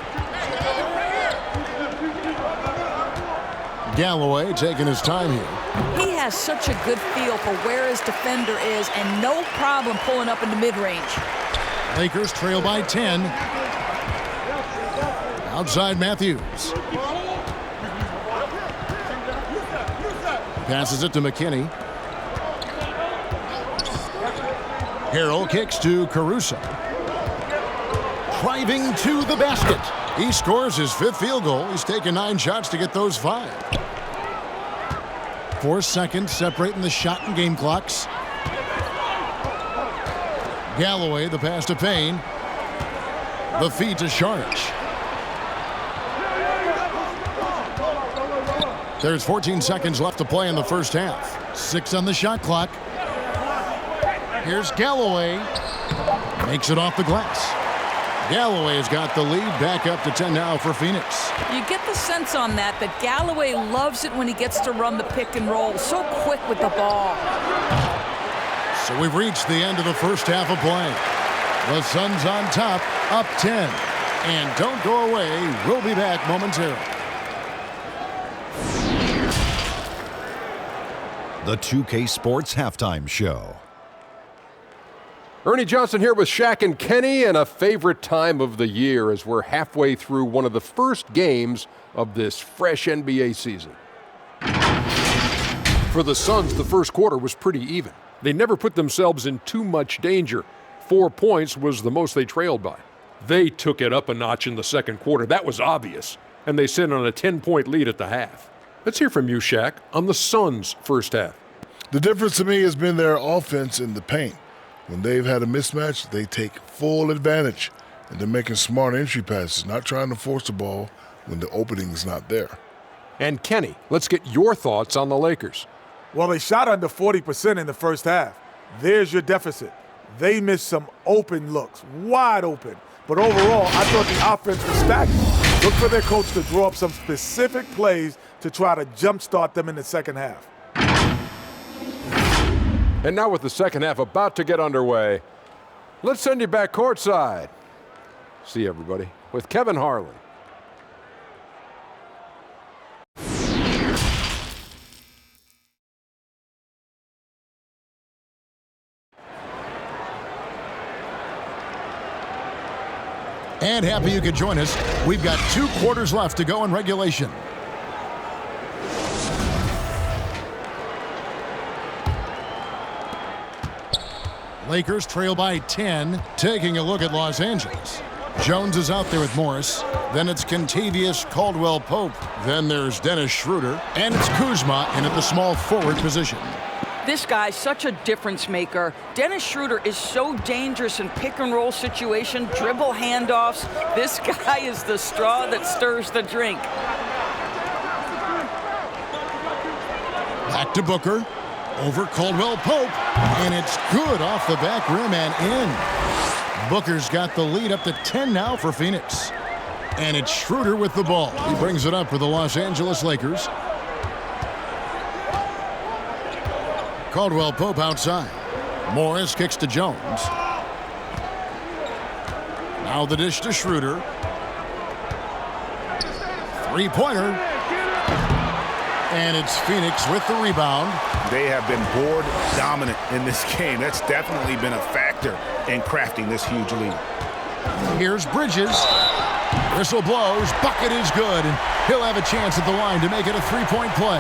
[SPEAKER 1] Galloway taking his time here.
[SPEAKER 3] He has such a good feel for where his defender is and no problem pulling up into mid-range.
[SPEAKER 1] Lakers trail by 10. Outside Matthews. Passes it to McKinney. Harrell kicks to Caruso. Driving to the basket. He scores his 5th field goal. He's taken 9 shots to get those 5. 4 seconds separating the shot and game clocks. Galloway, the pass to Payne. The feed to Sharge. There's 14 seconds left to play in the first half. 6 on the shot clock. Here's Galloway. Makes it off the glass. Galloway has got the lead back up to 10 now for Phoenix.
[SPEAKER 3] You get the sense on that Galloway loves it when he gets to run the pick and roll. So quick with the ball.
[SPEAKER 1] So we've reached the end of the first half of play. The Suns on top, up 10. And don't go away. We'll be back momentarily.
[SPEAKER 6] The 2K Sports Halftime Show.
[SPEAKER 8] Ernie Johnson here with Shaq and Kenny, and a favorite time of the year as we're halfway through one of the first games of this fresh NBA season. For the Suns, the first quarter was pretty even. They never put themselves in too much danger. 4 points was the most they trailed by. They took it up a notch in the second quarter. That was obvious. And they sit on a 10-point lead at the half. Let's hear from you, Shaq, on the Suns' first half.
[SPEAKER 9] The difference to me has been their offense in the paint. When they've had a mismatch, they take full advantage, and they're making smart entry passes, not trying to force the ball when the opening is not there.
[SPEAKER 8] And Kenny, let's get your thoughts on the Lakers.
[SPEAKER 10] Well, they shot under 40% in the first half. There's your deficit. They missed some open looks, wide open. But overall, I thought the offense was stagnant. Look for their coach to draw up some specific plays to try to jumpstart them in the second half.
[SPEAKER 8] And now with the second half about to get underway, let's send you back courtside. See everybody with Kevin Harlan.
[SPEAKER 1] And happy you could join us. We've got 2 quarters left to go in regulation. Lakers trail by 10, taking a look at Los Angeles. Jones is out there with Morris. Then it's Kentavious Caldwell-Pope. Then there's Dennis Schroeder. And it's Kuzma in at the small forward position.
[SPEAKER 3] This guy's such a difference maker. Dennis Schroeder is so dangerous in pick and roll situation, dribble handoffs. This guy is the straw that stirs the drink.
[SPEAKER 1] Back to Booker. Over Caldwell-Pope. And it's good off the back rim and in. Booker's got the lead up to 10 now for Phoenix. And it's Schroeder with the ball. He brings it up for the Los Angeles Lakers. Caldwell-Pope outside. Morris kicks to Jones. Now the dish to Schroeder. Three-pointer. And it's Phoenix with the rebound.
[SPEAKER 2] They have been board dominant in this game. That's definitely been a factor in crafting this huge lead.
[SPEAKER 1] Here's Bridges. Whistle blows. Bucket is good. And he'll have a chance at the line to make it a three-point play.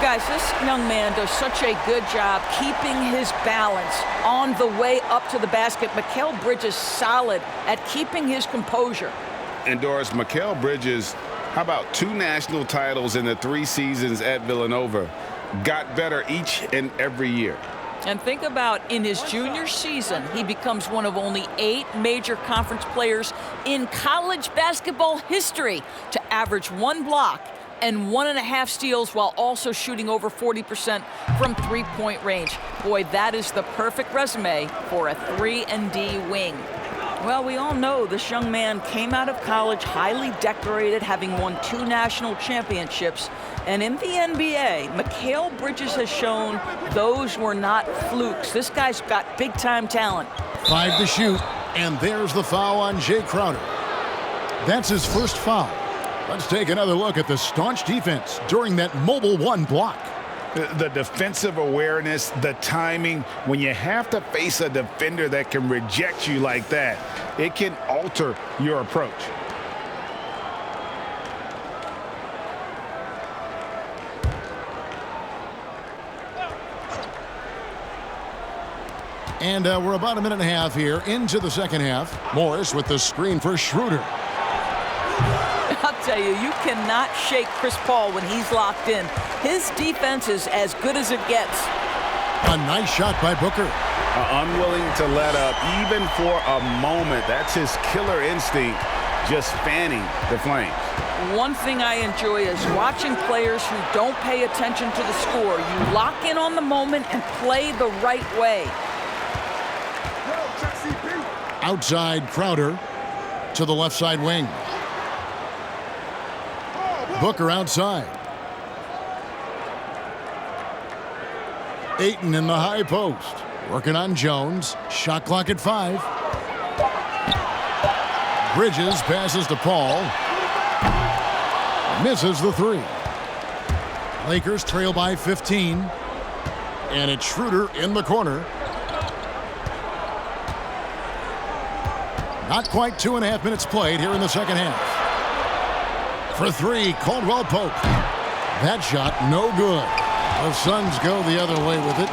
[SPEAKER 3] Guys, this young man does such a good job keeping his balance on the way up to the basket. Mikal Bridges solid at keeping his composure.
[SPEAKER 2] And Doris, Mikal Bridges, how about 2 national titles in the 3 seasons at Villanova? Got better each and every year.
[SPEAKER 3] And think about in his junior season, he becomes one of only 8 major conference players in college basketball history to average 1 block and 1.5 steals while also shooting over 40% from three-point range. Boy, that is the perfect resume for a 3-and-D wing. Well, we all know this young man came out of college highly decorated, having won 2 national championships. And in the NBA, Mikal Bridges has shown those were not flukes. This guy's got big-time talent.
[SPEAKER 1] 5 to shoot, and there's the foul on Jay Crowder. That's his first foul. Let's take another look at the staunch defense during that mobile 1 block.
[SPEAKER 2] The defensive awareness, the timing, when you have to face a defender that can reject you like that, it can alter your approach.
[SPEAKER 1] And we're about a minute and a half here into the second half. Morris with the screen for Schroeder.
[SPEAKER 3] I'll tell you cannot shake Chris Paul when he's locked in. His defense is as good as it gets.
[SPEAKER 1] A nice shot by Booker.
[SPEAKER 2] Unwilling to let up even for a moment. That's his killer instinct, just fanning the flames.
[SPEAKER 3] One thing I enjoy is watching players who don't pay attention to the score. You lock in on the moment and play the right way.
[SPEAKER 1] Outside Crowder to the left side wing. Booker outside. Ayton in the high post. Working on Jones. Shot clock at 5. Bridges passes to Paul. Misses the 3. Lakers trail by 15. And it's Schroeder in the corner. Not quite 2.5 minutes played here in the second half. For 3, Caldwell Pope. That shot, no good. The Suns go the other way with it.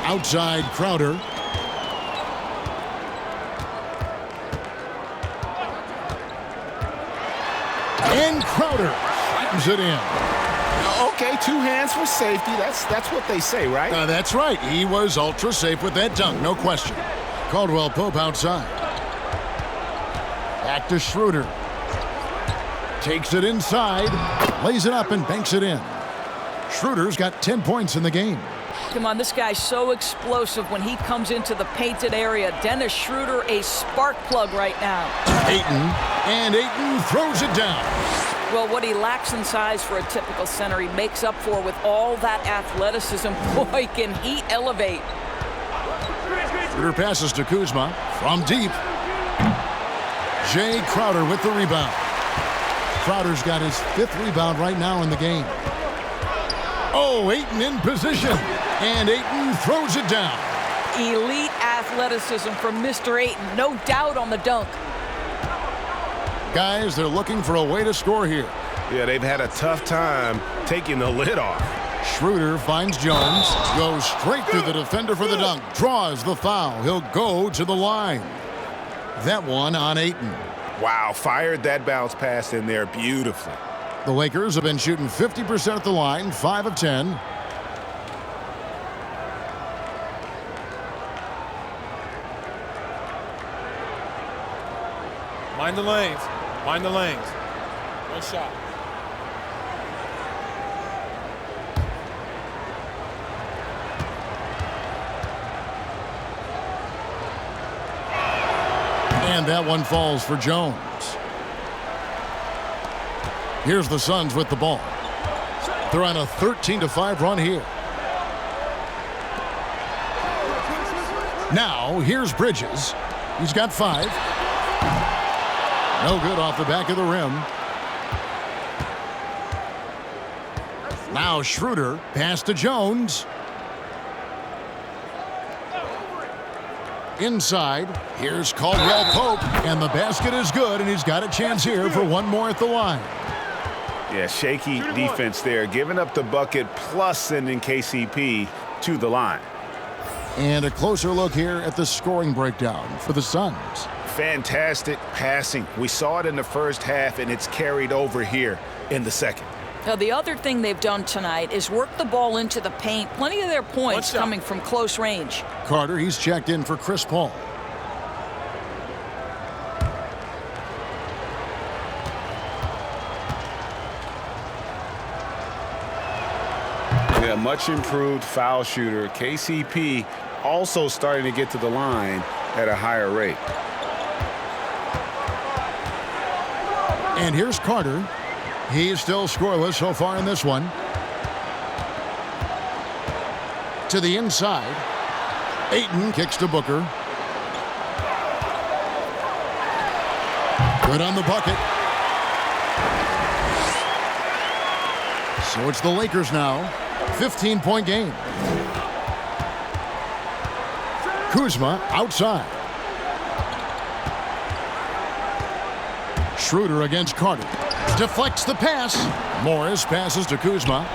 [SPEAKER 1] Outside Crowder. And Crowder flattens it in.
[SPEAKER 2] Okay, 2 hands for safety. That's what they say, right?
[SPEAKER 1] That's right. He was ultra safe with that dunk, no question. Caldwell Pope outside. Back to Schroeder. Takes it inside, lays it up and banks it in. Schroeder's got 10 points in the game.
[SPEAKER 3] Come on, this guy's so explosive when he comes into the painted area. Dennis Schroeder, a spark plug right now.
[SPEAKER 1] Ayton throws it down.
[SPEAKER 3] Well, what he lacks in size for a typical center, he makes up for with all that athleticism. Boy, can he elevate.
[SPEAKER 1] Schroeder passes to Kuzma from deep. Jay Crowder with the rebound. Crowder's got his 5th rebound right now in the game. Oh, Ayton in position. And Ayton throws it down.
[SPEAKER 3] Elite athleticism from Mr. Ayton. No doubt on the dunk.
[SPEAKER 1] Guys, they're looking for a way to score here.
[SPEAKER 2] Yeah, they've had a tough time taking the lid off.
[SPEAKER 1] Schroeder finds Jones. Goes straight through the defender for the dunk. Draws the foul. He'll go to the line. That one on Ayton.
[SPEAKER 2] Wow, fired that bounce pass in there beautifully.
[SPEAKER 1] The Lakers have been shooting 50% at the line, 5 of 10.
[SPEAKER 10] Mind the lanes. Mind the lanes. One shot.
[SPEAKER 1] And that one falls for Jones. Here's the Suns with the ball. They're on a 13-5 run here. Now, here's Bridges. He's got 5. No good off the back of the rim. Now Schroeder, pass to Jones. Inside, here's Caldwell Pope, and the basket is good, and he's got a chance here for one more at the line.
[SPEAKER 2] Yeah, shaky defense there, giving up the bucket plus sending KCP to the line.
[SPEAKER 1] And a closer look here at the scoring breakdown for the Suns.
[SPEAKER 2] Fantastic passing. We saw it in the first half, and it's carried over here in the second.
[SPEAKER 3] Now, the other thing they've done tonight is work the ball into the paint. Plenty of their points coming from close range.
[SPEAKER 1] Carter, he's checked in for Chris Paul.
[SPEAKER 2] Yeah, much improved foul shooter. KCP also starting to get to the line at a higher rate.
[SPEAKER 1] And here's Carter. He's still scoreless so far in this one. To the inside. Ayton kicks to Booker. Good on the bucket. So it's the Lakers now. 15-point game. Kuzma outside. Schroeder against Carter. Deflects the pass. Morris passes to Kuzma.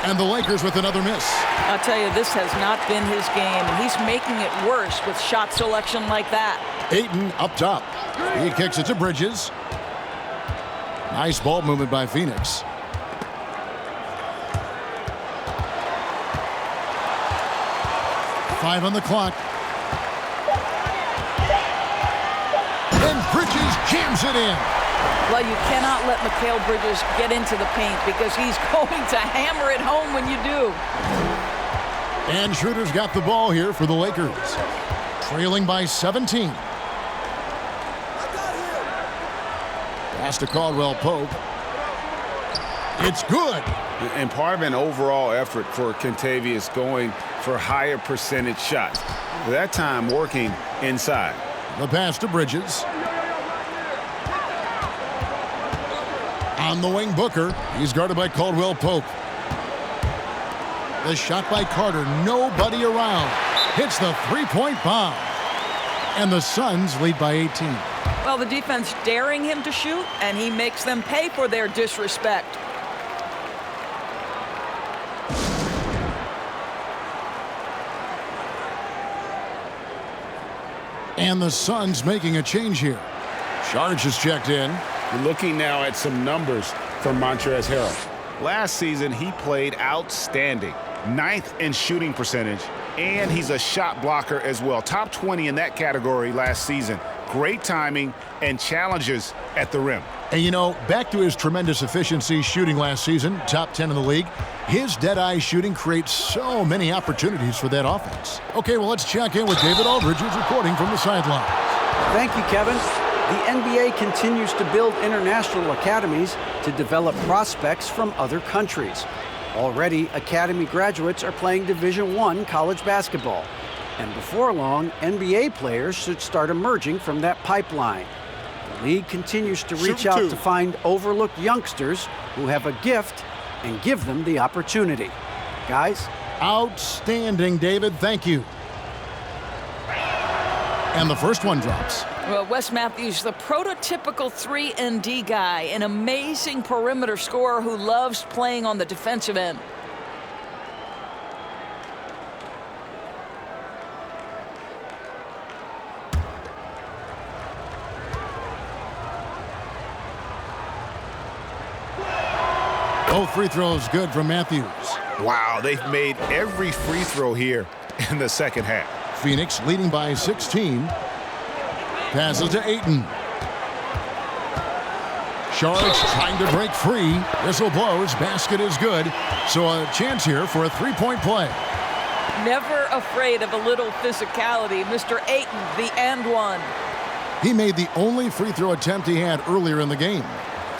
[SPEAKER 1] And the Lakers with another miss.
[SPEAKER 3] I'll tell you, this has not been his game. And he's making it worse with shot selection like that.
[SPEAKER 1] Ayton up top. He kicks it to Bridges. Nice ball movement by Phoenix. Five on the clock. And Bridges jams it in.
[SPEAKER 3] Well, you cannot let Mikal Bridges get into the paint because he's going to hammer it home when you do.
[SPEAKER 1] And Schroeder's got the ball here for the Lakers. Trailing by 17. Pass to Caldwell Pope. It's good.
[SPEAKER 2] And part of an overall effort for Kentavious going for higher percentage shots. That time working inside.
[SPEAKER 1] The pass to Bridges. On the wing, Booker. He's guarded by Caldwell Pope. The shot by Carter. Nobody around. Hits the three-point bomb. And the Suns lead by 18.
[SPEAKER 3] Well, the defense daring him to shoot, and he makes them pay for their disrespect.
[SPEAKER 1] And the Suns making a change here. Sharge is checked in.
[SPEAKER 2] We're looking now at some numbers from Montrezl Harrell. Last season, he played outstanding. 9th in shooting percentage, and he's a shot blocker as well. Top 20 in that category last season. Great timing and challenges at the rim.
[SPEAKER 1] And you know, back to his tremendous efficiency shooting last season, top 10 in the league, his dead-eye shooting creates so many opportunities for that offense. Okay, well, let's check in with David Aldridge, who's reporting from the sideline.
[SPEAKER 11] Thank you, Kevin. The NBA continues to build international academies to develop prospects from other countries. Already, academy graduates are playing Division I college basketball. And before long, NBA players should start emerging from that pipeline. The league continues to reach out to find overlooked youngsters who have a gift and give them the opportunity. Guys?
[SPEAKER 1] Outstanding, David. Thank you. And the first one drops.
[SPEAKER 3] Well, Wes Matthews, the prototypical 3-and-D guy, an amazing perimeter scorer who loves playing on the defensive end.
[SPEAKER 1] Both free throws good from Matthews.
[SPEAKER 2] Wow, they've made every free throw here in the second half.
[SPEAKER 1] Phoenix leading by 16. Passes to Ayton. Sharks trying to break free. Whistle blows. Basket is good. So a chance here for a three-point play.
[SPEAKER 3] Never afraid of a little physicality. Mr. Ayton, the and one.
[SPEAKER 1] He made the only free throw attempt he had earlier in the game.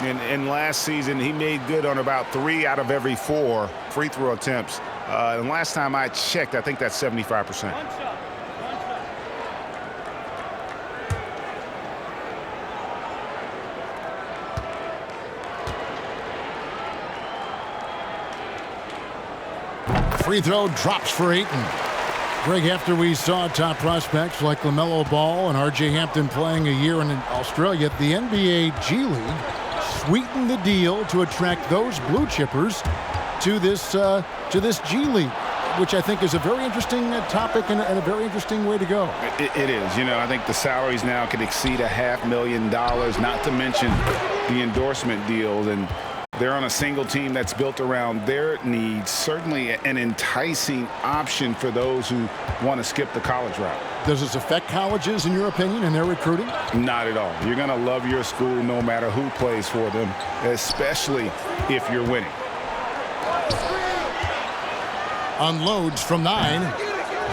[SPEAKER 2] And last season, he made good on about 3 out of every 4 free throw attempts. And last time I checked, I think that's 75%.
[SPEAKER 1] Free throw drops for Ayton. Greg, after we saw top prospects like LaMelo Ball and R.J. Hampton playing a year in Australia, the NBA G League sweetened the deal to attract those blue chippers to this G League, which I think is a very interesting topic and a very interesting way to go.
[SPEAKER 2] It is. You know, I think the salaries now can exceed $500,000, not to mention the endorsement deals, and they're on a single team that's built around their needs. Certainly an enticing option for those who want to skip the college route.
[SPEAKER 1] Does this affect colleges, in your opinion, in their recruiting?
[SPEAKER 2] Not at all. You're going to love your school no matter who plays for them, especially if you're winning.
[SPEAKER 1] Unloads from 9.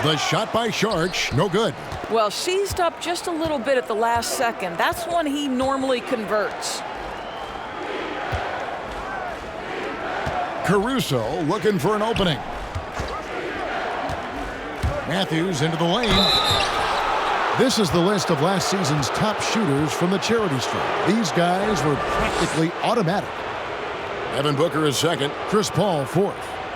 [SPEAKER 1] The shot by Sharch, no good.
[SPEAKER 3] Well, seized up just a little bit at the last second. That's when he normally converts.
[SPEAKER 1] Caruso looking for an opening. Matthews into the lane. This is the list of last season's top shooters from the charity stripe. These guys were practically automatic. Devin Booker is second. Chris Paul fourth.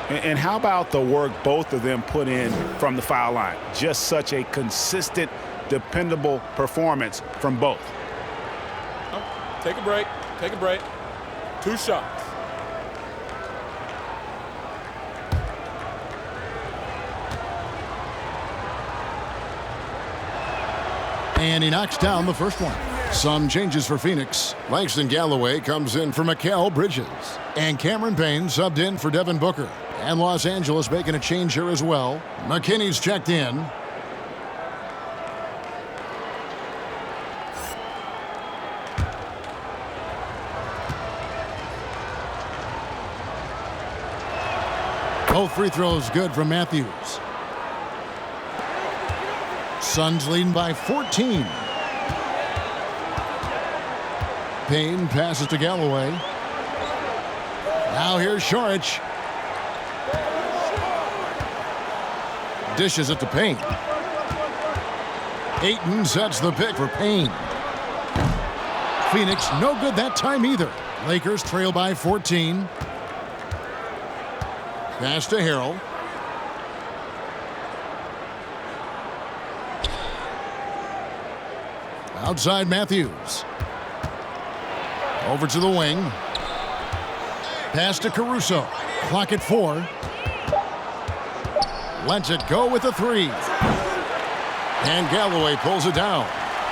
[SPEAKER 5] And how about the work both of them put in from the foul line? Just such a consistent, dependable performance from both.
[SPEAKER 12] Oh, take a break. Take a break. 2 shots.
[SPEAKER 1] And he knocks down the first one. Some changes for Phoenix. Langston Galloway comes in for Mikal Bridges. And Cameron Payne subbed in for Devin Booker. And Los Angeles making a change here as well. McKinney's checked in. Both free throws good from Matthews. Suns leading by 14. Payne passes to Galloway. Now here's Sharch. Dishes it to Payne. Ayton sets the pick for Payne. Phoenix no good that time either. Lakers trail by 14. Pass to Harrell. Outside Matthews. Over to the wing. Pass to Caruso. Clock at 4. Lets it go with a 3. And Galloway pulls it down.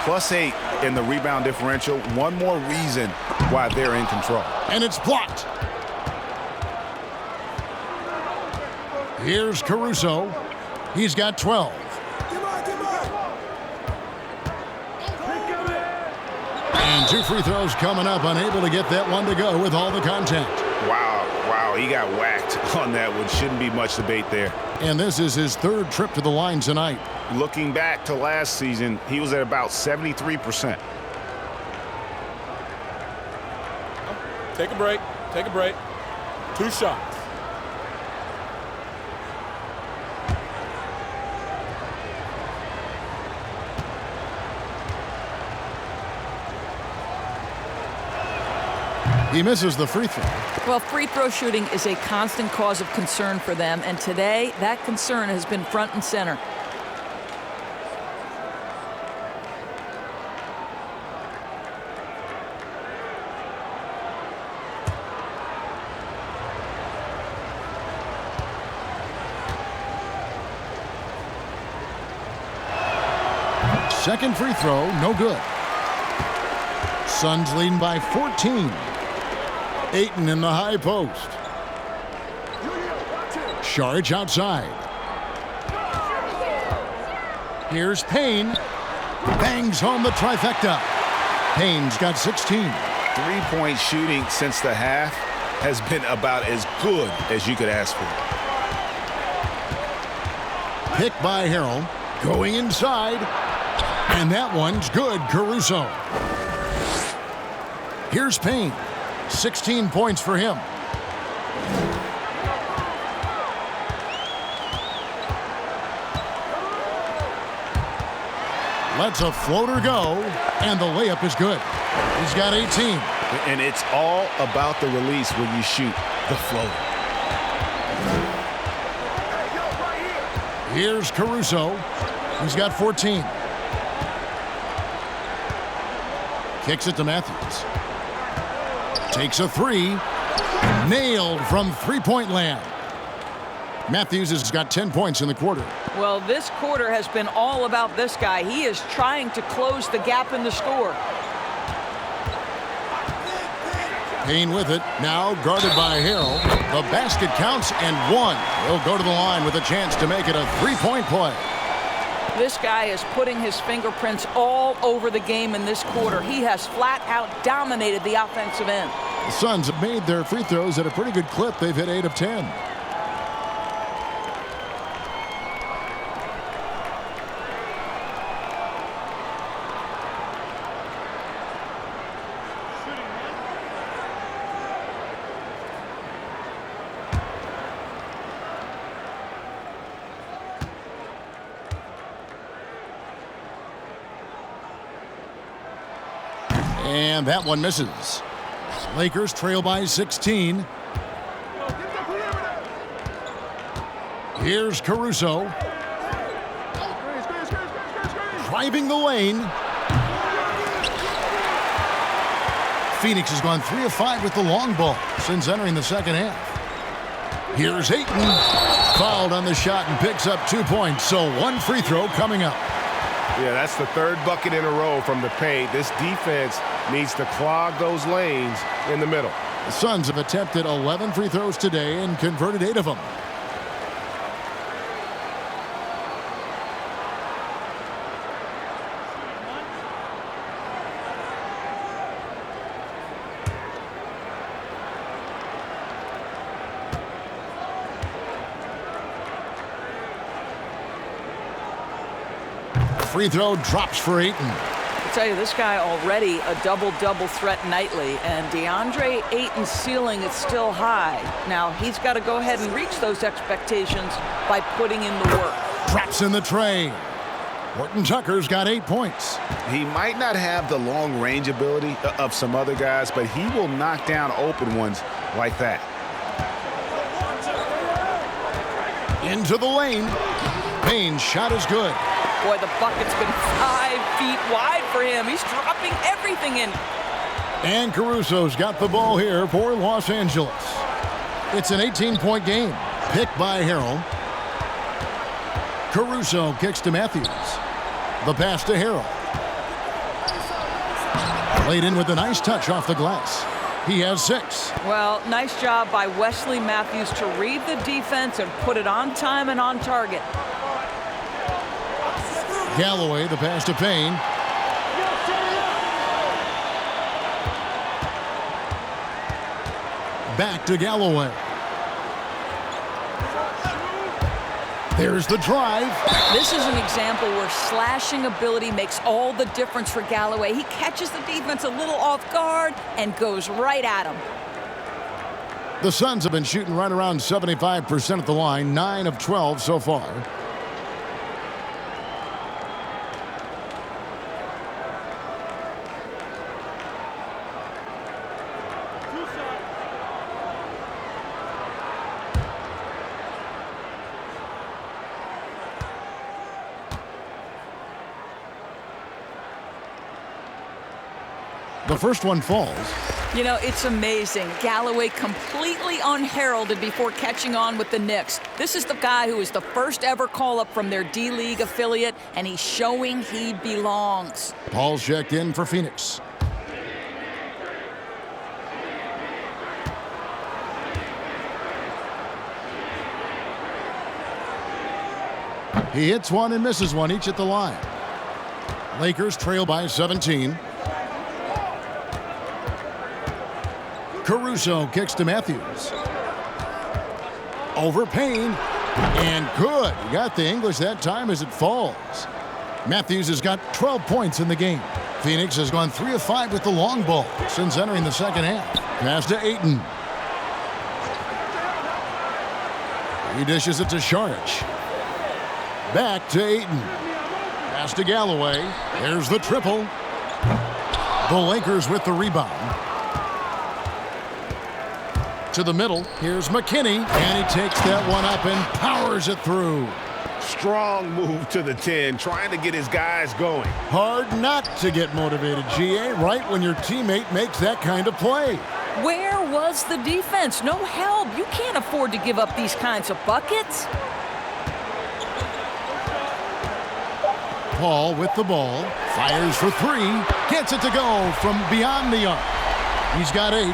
[SPEAKER 5] +8 in the rebound differential. One more reason why they're in control.
[SPEAKER 1] And it's blocked. Here's Caruso. He's got 12. And 2 free throws coming up. Unable to get that one to go with all the contact.
[SPEAKER 5] Wow, he got whacked on that one. Shouldn't be much debate there.
[SPEAKER 1] And this is his 3rd trip to the line tonight.
[SPEAKER 5] Looking back to last season, he was at about 73%.
[SPEAKER 12] Take a break. Take a break. 2 shots.
[SPEAKER 1] He misses the free throw.
[SPEAKER 3] Well, free throw shooting is a constant cause of concern for them, and today that concern has been front and center.
[SPEAKER 1] Second free throw, no good. Suns leading by 14. Ayton in the high post. Sharch outside. Here's Payne. Bangs home the trifecta. Payne's got 16.
[SPEAKER 5] 3-point shooting since the half has been about as good as you could ask for.
[SPEAKER 1] Pick by Harrell. Going inside. And that one's good, Caruso. Here's Payne. 16 points for him. Lets a floater go, and the layup is good. He's got 18.
[SPEAKER 5] And it's all about the release when you shoot the floater.
[SPEAKER 1] Here's Caruso. He's got 14. Kicks it to Matthews. Takes a 3. Nailed from three-point land. Matthews has got 10 points in the quarter.
[SPEAKER 3] Well, this quarter has been all about this guy. He is trying to close the gap in the score.
[SPEAKER 1] Payne with it. Now guarded by Harrell. The basket counts and 1. He'll go to the line with a chance to make it a three-point play.
[SPEAKER 3] This guy is putting his fingerprints all over the game in this quarter. He has flat out dominated the offensive end.
[SPEAKER 1] The Suns have made their free throws at a pretty good clip. They've hit 8 of 10. And that one misses. Lakers trail by 16. Here's Caruso. Driving the lane. Phoenix has gone 3 of 5 with the long ball since entering the second half. Here's Ayton. Fouled on the shot and picks up 2 points, so 1 free throw coming up.
[SPEAKER 13] Yeah, that's the 3rd bucket in a row from the paint. This defense needs to clog those lanes in the middle.
[SPEAKER 1] The Suns have attempted 11 free throws today and converted 8 of them. Free throw drops for Ayton.
[SPEAKER 3] I tell you, this guy already a double-double threat nightly, and DeAndre Ayton's ceiling is still high. Now, he's got to go ahead and reach those expectations by putting in the work.
[SPEAKER 1] Drops in the tray. Horton Tucker's got 8 points.
[SPEAKER 2] He might not have the long-range ability of some other guys, but he will knock down open ones like that.
[SPEAKER 1] Into the lane. Payne's shot is good.
[SPEAKER 3] Boy, the bucket's been 5 feet wide for him. He's dropping everything in.
[SPEAKER 1] And Caruso's got the ball here for Los Angeles. It's an 18-point game. Picked by Harrell. Caruso kicks to Matthews. The pass to Harrell. Laid in with a nice touch off the glass. He has 6.
[SPEAKER 3] Well, nice job by Wesley Matthews to read the defense and put it on time and on target.
[SPEAKER 1] Galloway, the pass to Payne. Back to Galloway. There's the drive.
[SPEAKER 3] This is an example where slashing ability makes all the difference for Galloway. He catches the defense a little off guard and goes right at him.
[SPEAKER 1] The Suns have been shooting right around 75% at the line, 9 of 12 so far. The first one falls.
[SPEAKER 3] You know, it's amazing. Galloway completely unheralded before catching on with the Knicks. This is the guy who was the first ever call-up from their D-League affiliate, and he's showing he belongs.
[SPEAKER 1] Paul's checked in for Phoenix. He hits one and misses one, each at the line. Lakers trail by 17. Caruso kicks to Matthews. Over Payne. And good. He got the English that time as it falls. Matthews has got 12 points in the game. Phoenix has gone 3 of 5 with the long ball since entering the second half. Pass to Ayton. He dishes it to Saric. Back to Ayton. Pass to Galloway. There's the triple. The Lakers with the rebound. To the middle. Here's McKinney. And he takes that one up and powers it through.
[SPEAKER 13] Strong move to the 10, trying to get his guys going.
[SPEAKER 1] Hard not to get motivated, GA, right when your teammate makes that kind of play.
[SPEAKER 3] Where was the defense? No help. You can't afford to give up these kinds of buckets.
[SPEAKER 1] Paul with the ball. Fires for 3. Gets it to go from beyond the arc. He's got 8.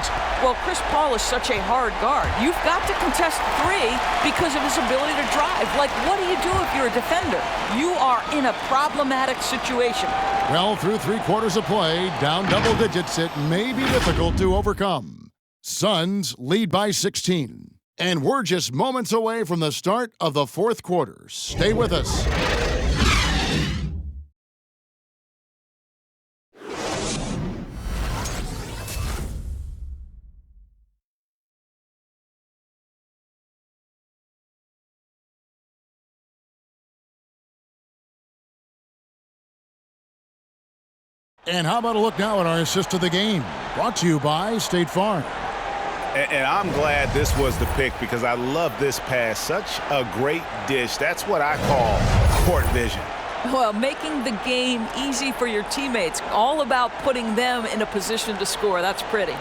[SPEAKER 3] Well, Chris Paul is such a hard guard. You've got to contest 3 because of his ability to drive. Like, what do you do if you're a defender? You are in a problematic situation.
[SPEAKER 1] Well, through 3 quarters of play, down double digits, it may be difficult to overcome. Suns lead by 16. And we're just moments away from the start of the 4th quarter. Stay with us. And how about a look now at our assist of the game? Brought to you by State Farm.
[SPEAKER 5] And I'm glad this was the pick because I love this pass. Such a great dish. That's what I call court vision.
[SPEAKER 3] Well, making the game easy for your teammates. All about putting them in a position to score. That's pretty.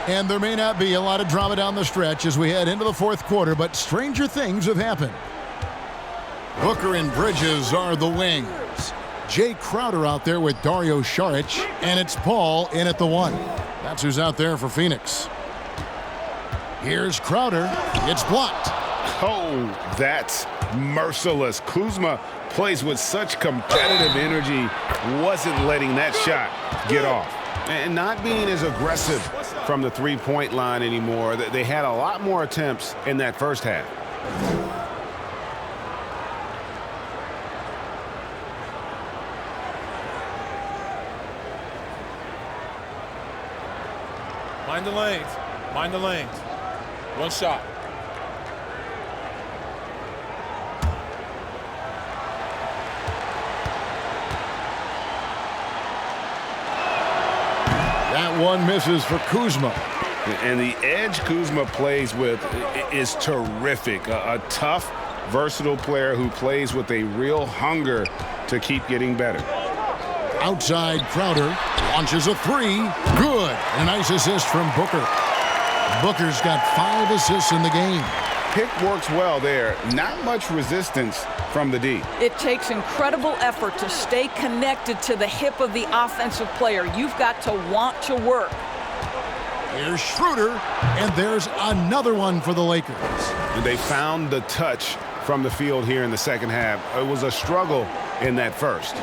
[SPEAKER 1] And there may not be a lot of drama down the stretch as we head into the fourth quarter, but stranger things have happened. Booker and Bridges are the wings. Jay Crowder out there with Dario Saric, and it's Paul in at the 1. That's who's out there for Phoenix. Here's Crowder. It's blocked.
[SPEAKER 5] Oh, that's merciless. Kuzma plays with such competitive energy, wasn't letting that shot get off. And not being as aggressive from the three-point line anymore. They had a lot more attempts in that first half.
[SPEAKER 12] Mind the lanes. Mind the lanes. One shot.
[SPEAKER 1] That one misses for Kuzma.
[SPEAKER 5] And the edge Kuzma plays with is terrific. A tough, versatile player who plays with a real hunger to keep getting better.
[SPEAKER 1] Outside Crowder launches a 3. Good. A nice assist from Booker. Booker's got 5 assists in the game.
[SPEAKER 5] Pick works well there. Not much resistance from the D.
[SPEAKER 3] It takes incredible effort to stay connected to the hip of the offensive player. You've got to want to work.
[SPEAKER 1] Here's Schroeder, and there's another one for the Lakers.
[SPEAKER 5] And they found the touch from the field here in the second half. It was a struggle in that first.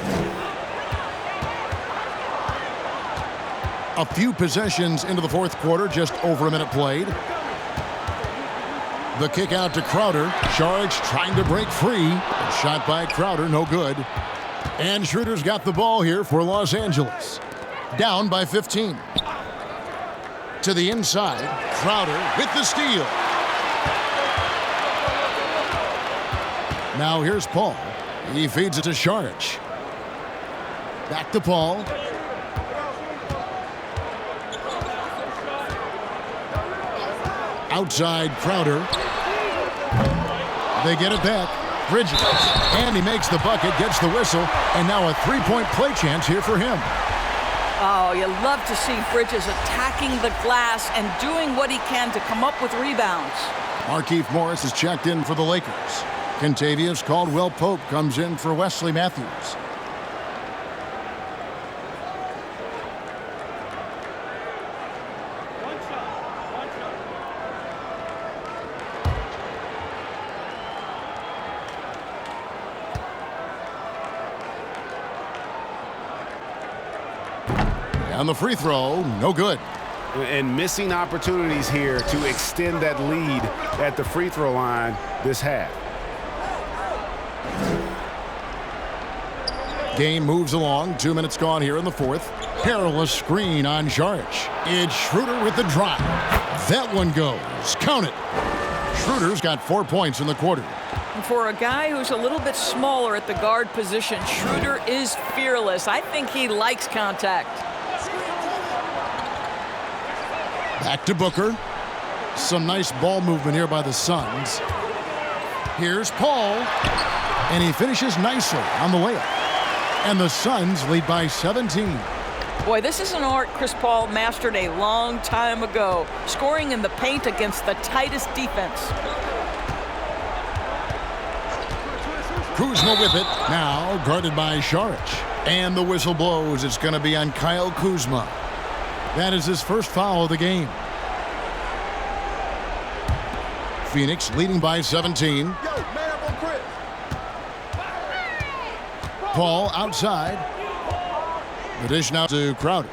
[SPEAKER 1] A few possessions into the fourth quarter, just over a minute played. The kick out to Crowder. Saric trying to break free. A shot by Crowder, no good. And Schroeder's got the ball here for Los Angeles. Down by 15. To the inside, Crowder with the steal. Now here's Paul. He feeds it to Saric. Back to Paul. Outside Crowder. They get it back. Bridges. And he makes the bucket, gets the whistle, and now a three-point play chance here for him.
[SPEAKER 3] Oh, you love to see Bridges attacking the glass and doing what he can to come up with rebounds.
[SPEAKER 1] Markieff Morris is checked in for the Lakers. Kentavious Caldwell-Pope comes in for Wesley Matthews. On the free throw, no good.
[SPEAKER 5] And missing opportunities here to extend that lead at the free throw line this half.
[SPEAKER 1] Game moves along. 2 minutes gone here in the fourth. Perilous screen on Saric. It's Schroeder with the drive. That one goes. Count it. Schroeder's got 4 points in the quarter.
[SPEAKER 3] And for a guy who's a little bit smaller at the guard position, Schroeder is fearless. I think he likes contact.
[SPEAKER 1] Back to Booker. Some nice ball movement here by the Suns. Here's Paul. And he finishes nicely on the layup. And the Suns lead by 17.
[SPEAKER 3] Boy, this is an art Chris Paul mastered a long time ago, scoring in the paint against the tightest defense.
[SPEAKER 1] Kuzma with it. Now guarded by Saric. And the whistle blows. It's going to be on Kyle Kuzma. That is his first foul of the game. Phoenix leading by 17. Paul outside. The dish now to Crowder.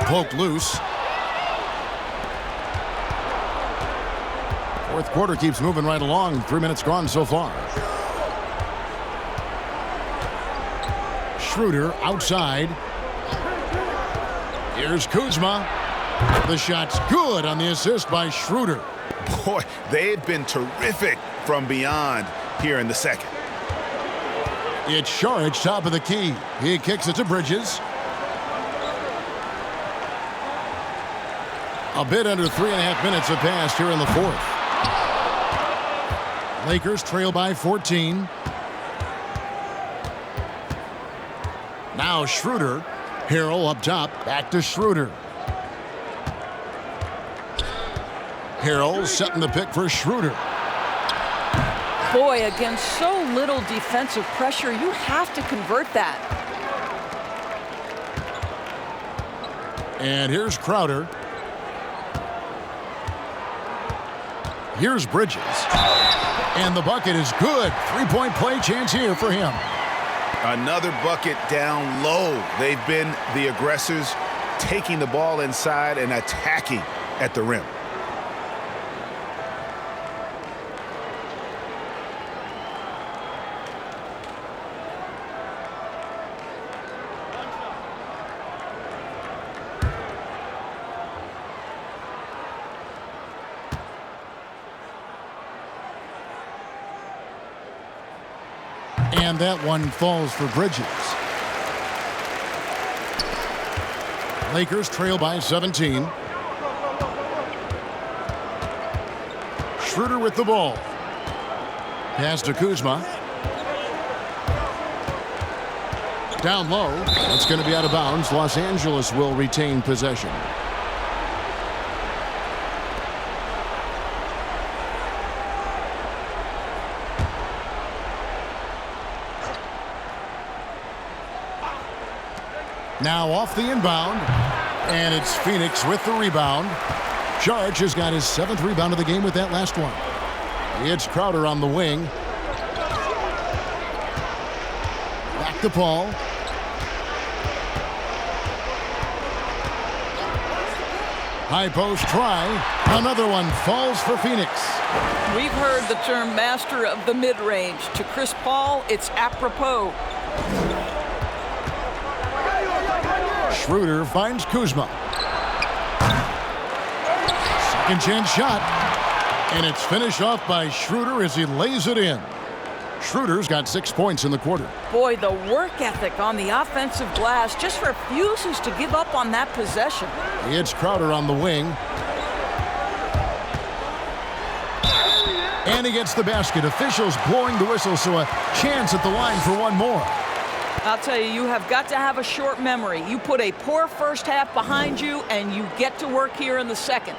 [SPEAKER 1] Poked loose. Fourth quarter keeps moving right along. 3 minutes gone so far. Schroeder outside. Here's Kuzma. The shot's good on the assist by Schroeder.
[SPEAKER 2] Boy, they've been terrific from beyond here in the second.
[SPEAKER 1] It's Saric, top of the key. He kicks it to Bridges. A bit under 3.5 minutes have passed here in the fourth. Lakers trail by 14. Now Schroeder. Harrell up top. Back to Schroeder. Harrell setting the pick for Schroeder.
[SPEAKER 3] Boy, against so little defensive pressure, you have to convert that.
[SPEAKER 1] And here's Crowder. Here's Bridges. And the bucket is good. Three-point play chance here for him.
[SPEAKER 2] Another bucket down low. They've been the aggressors, taking the ball inside and attacking at the rim.
[SPEAKER 1] And that one falls for Bridges. Lakers trail by 17. Schroeder with the ball. Pass to Kuzma. Down low. It's going to be out of bounds. Los Angeles will retain possession. Now off the inbound, and it's Phoenix with the rebound. Saric has got his 7th rebound of the game with that last one. It's Crowder on the wing. Back to Paul. High post try. Another one falls for Phoenix.
[SPEAKER 3] We've heard the term master of the mid-range. To Chris Paul, it's apropos.
[SPEAKER 1] Schroeder finds Kuzma. Second chance shot. And it's finished off by Schroeder as he lays it in. Schroeder's got 6 points in the quarter.
[SPEAKER 3] Boy, the work ethic on the offensive glass just refuses to give up on that possession.
[SPEAKER 1] It's Crowder on the wing. And he gets the basket. Officials blowing the whistle, so a chance at the line for one more.
[SPEAKER 3] I'll tell you, you have got to have a short memory. You put a poor first half behind you, and you get to work here in the second.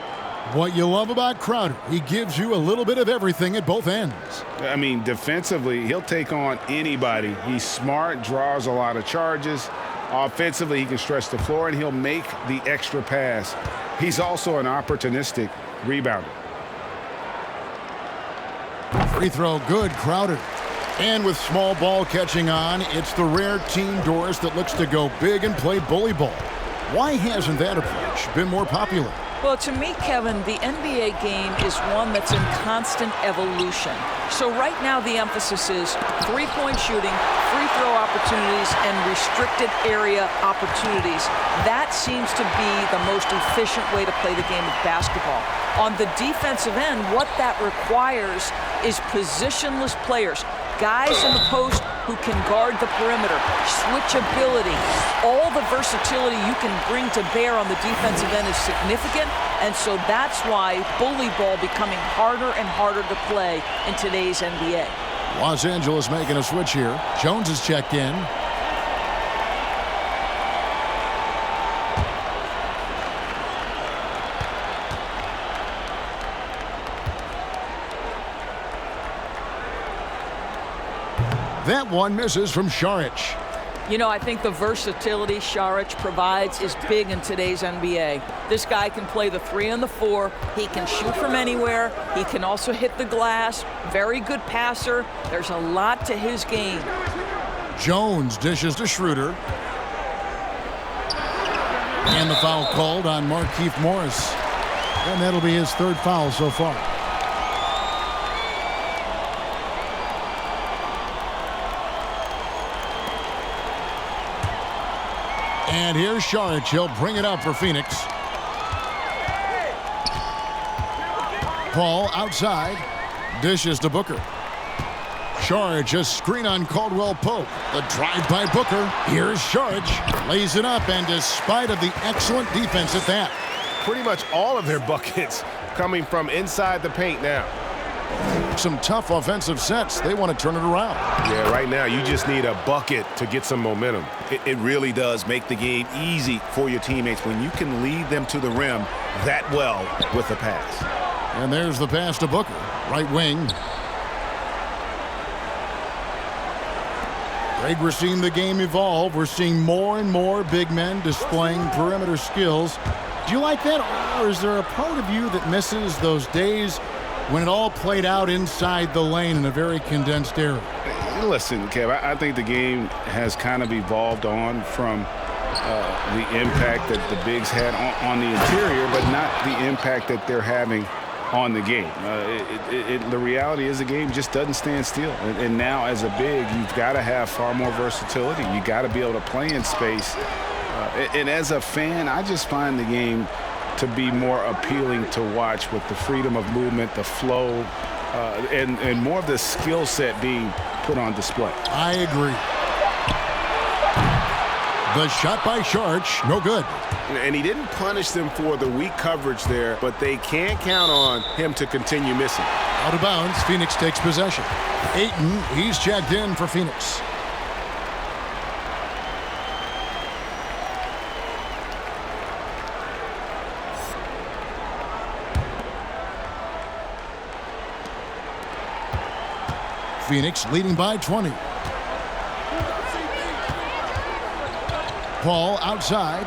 [SPEAKER 1] What you love about Crowder, he gives you a little bit of everything at both ends.
[SPEAKER 2] I mean, defensively, he'll take on anybody. He's smart, draws a lot of charges. Offensively, he can stretch the floor, and he'll make the extra pass. He's also an opportunistic rebounder.
[SPEAKER 1] Free throw good, Crowder. And with small ball catching on, it's the rare team Doris that looks to go big and play bully ball. Why hasn't that approach been more popular?
[SPEAKER 3] Well, to me, Kevin, the NBA game is one that's in constant evolution. So right now the emphasis is three-point shooting, free throw opportunities, and restricted area opportunities. That seems to be the most efficient way to play the game of basketball. On the defensive end, what that requires is positionless players. Guys in the post who can guard the perimeter, switchability, all the versatility you can bring to bear on the defensive end is significant, and so that's why bully ball becoming harder and harder to play in today's NBA.
[SPEAKER 1] Los Angeles making a switch here. Jones is checked in. That one misses from Saric.
[SPEAKER 3] You know, I think the versatility Saric provides is big in today's NBA. This guy can play the 3 and the 4. He can shoot from anywhere. He can also hit the glass. Very good passer. There's a lot to his game.
[SPEAKER 1] Jones dishes to Schroeder. And the foul called on Markieff Morris. And that'll be his 3rd foul so far. And here's Saric. He'll bring it up for Phoenix. Paul outside. Dishes to Booker. Sharge, a screen on Caldwell Pope. The drive by Booker. Here's Sharge. Lays it up, and despite of the excellent defense at that.
[SPEAKER 13] Pretty much all of their buckets coming from inside the paint now.
[SPEAKER 1] Some tough offensive sets. They want to turn it around.
[SPEAKER 13] Yeah, right now you just need a bucket to get some momentum.
[SPEAKER 2] It really does make the game easy for your teammates when you can lead them to the rim that well with the pass.
[SPEAKER 1] And there's the pass to Booker. Right wing. Greg, we're seeing the game evolve. We're seeing more and more big men displaying perimeter skills. Do you like that, or is there a part of you that misses those days when it all played out inside the lane in a very condensed area?
[SPEAKER 2] Listen, Kev, I think the game has kind of evolved on from the impact that the bigs had on the interior, but not the impact that they're having on the game. The reality is the game just doesn't stand still. And now as a big, you've got to have far more versatility. You got to be able to play in space. And as a fan, I just find the game to be more appealing to watch with the freedom of movement, the flow, and more of the skill set being put on display.
[SPEAKER 1] I agree. The shot by Sharge, no good.
[SPEAKER 13] And he didn't punish them for the weak coverage there, but they can't count on him to continue missing.
[SPEAKER 1] Out of bounds, Phoenix takes possession. Ayton, he's checked in for Phoenix. Phoenix leading by 20. Paul outside.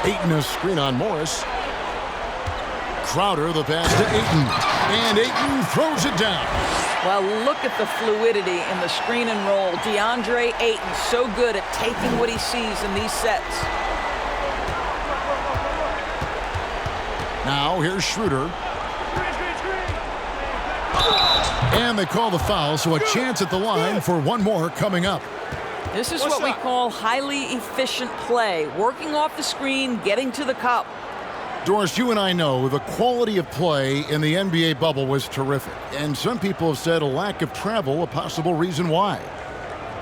[SPEAKER 1] Ayton, a screen on Morris. Crowder, the pass to Ayton. And Ayton throws it down.
[SPEAKER 3] Well, look at the fluidity in the screen and roll. DeAndre Ayton so good at taking what he sees in these sets.
[SPEAKER 1] Now here's Schroeder. And they call the foul, so a chance at the line for one more coming up.
[SPEAKER 3] This is what we call highly efficient play. Working off the screen, getting to the cup.
[SPEAKER 1] Doris, you and I know the quality of play in the NBA bubble was terrific. And some people have said a lack of travel a possible reason why.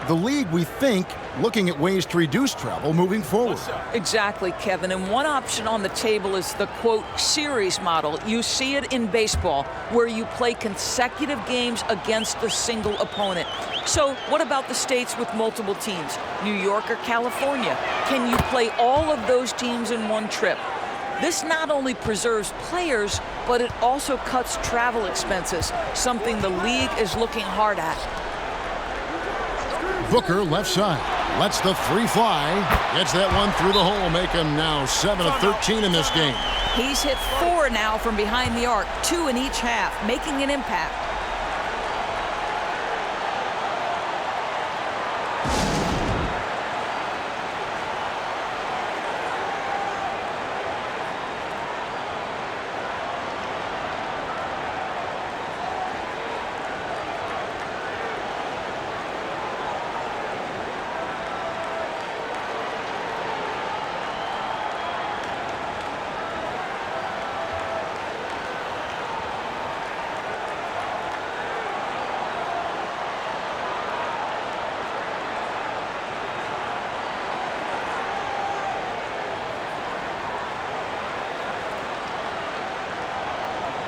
[SPEAKER 1] The league, we think, looking at ways to reduce travel moving forward.
[SPEAKER 3] Exactly, Kevin. And one option on the table is the, quote, series model. You see it in baseball, where you play consecutive games against a single opponent. So what about the states with multiple teams, New York or California? Can you play all of those teams in one trip? This not only preserves players, but it also cuts travel expenses, something the league is looking hard at.
[SPEAKER 1] Booker left side. Lets the three fly. Gets that one through the hole. Make him now 7 of 13 in this game.
[SPEAKER 3] He's hit 4 now from behind the arc, 2 in each half, making an impact.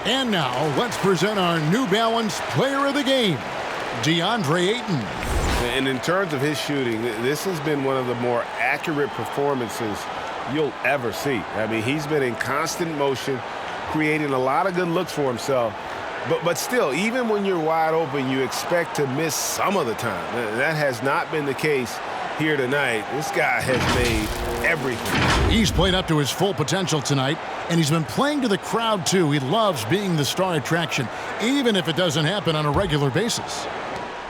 [SPEAKER 1] And now, let's present our New Balance Player of the Game, DeAndre Ayton.
[SPEAKER 13] And in terms of his shooting, this has been one of the more accurate performances you'll ever see. I mean, he's been in constant motion, creating a lot of good looks for himself. But still, even when you're wide open, you expect to miss some of the time. That has not been the case here tonight. This guy has made everything.
[SPEAKER 1] He's played up to his full potential tonight, and he's been playing to the crowd, too. He loves being the star attraction, even if it doesn't happen on a regular basis.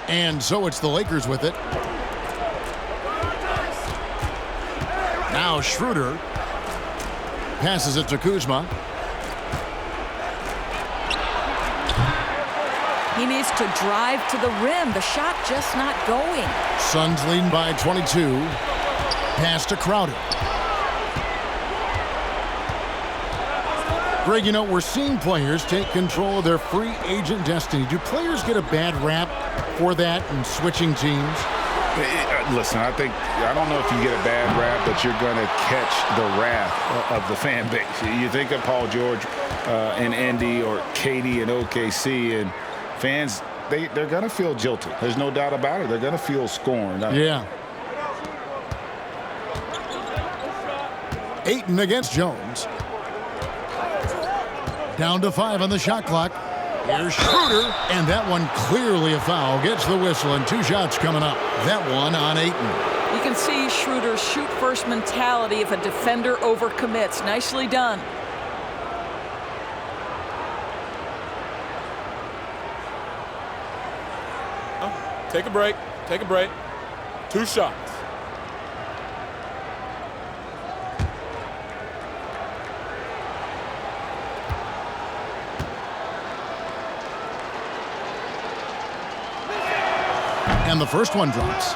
[SPEAKER 1] And so it's the Lakers with it. Now Schroeder passes it to Kuzma.
[SPEAKER 3] He needs to drive to the rim. The shot just not going.
[SPEAKER 1] Suns leading by 22. Pass to Crowder. Greg, you know, we're seeing players take control of their free agent destiny. Do players get a bad rap for that and switching teams?
[SPEAKER 2] Listen, I don't know if you get a bad rap, but you're going to catch the wrath of the fan base. You think of Paul George in Indy or Katie in OKC, and fans, they're going to feel jilted. There's no doubt about it. They're going to feel scorned.
[SPEAKER 1] Yeah. Ayton against Jones. Down to 5 on the shot clock. Here's Schroeder, and that one clearly a foul. Gets the whistle, and 2 shots coming up. That one on Ayton.
[SPEAKER 3] You can see Schroeder's shoot-first mentality if a defender overcommits. Nicely done.
[SPEAKER 12] Take a break. Take a break. 2 shots.
[SPEAKER 1] And the first one drops.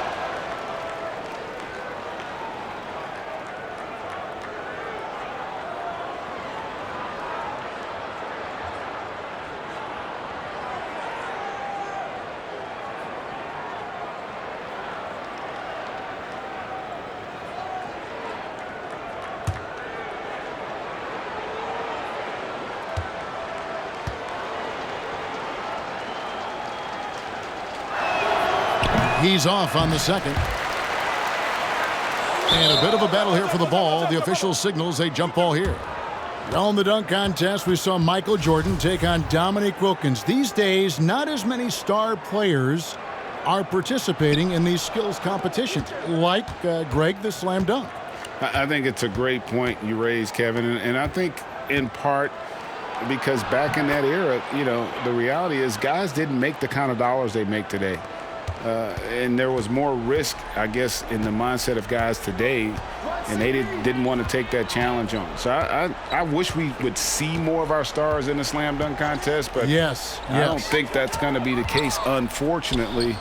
[SPEAKER 1] He's off on the second. And a bit of a battle here for the ball. The official signals a jump ball here. Well, in the dunk contest, we saw Michael Jordan take on Dominique Wilkins. These days, not as many star players are participating in these skills competitions, like Greg, the slam dunk.
[SPEAKER 2] I think it's a great point you raised, Kevin, and I think in part because back in that era, you know, the reality is guys didn't make the kind of dollars they make today. And there was more risk, I guess, in the mindset of guys today, and they didn't want to take that challenge on. So I wish we would see more of our stars in the slam dunk contest, but I don't think that's going to be the case, unfortunately,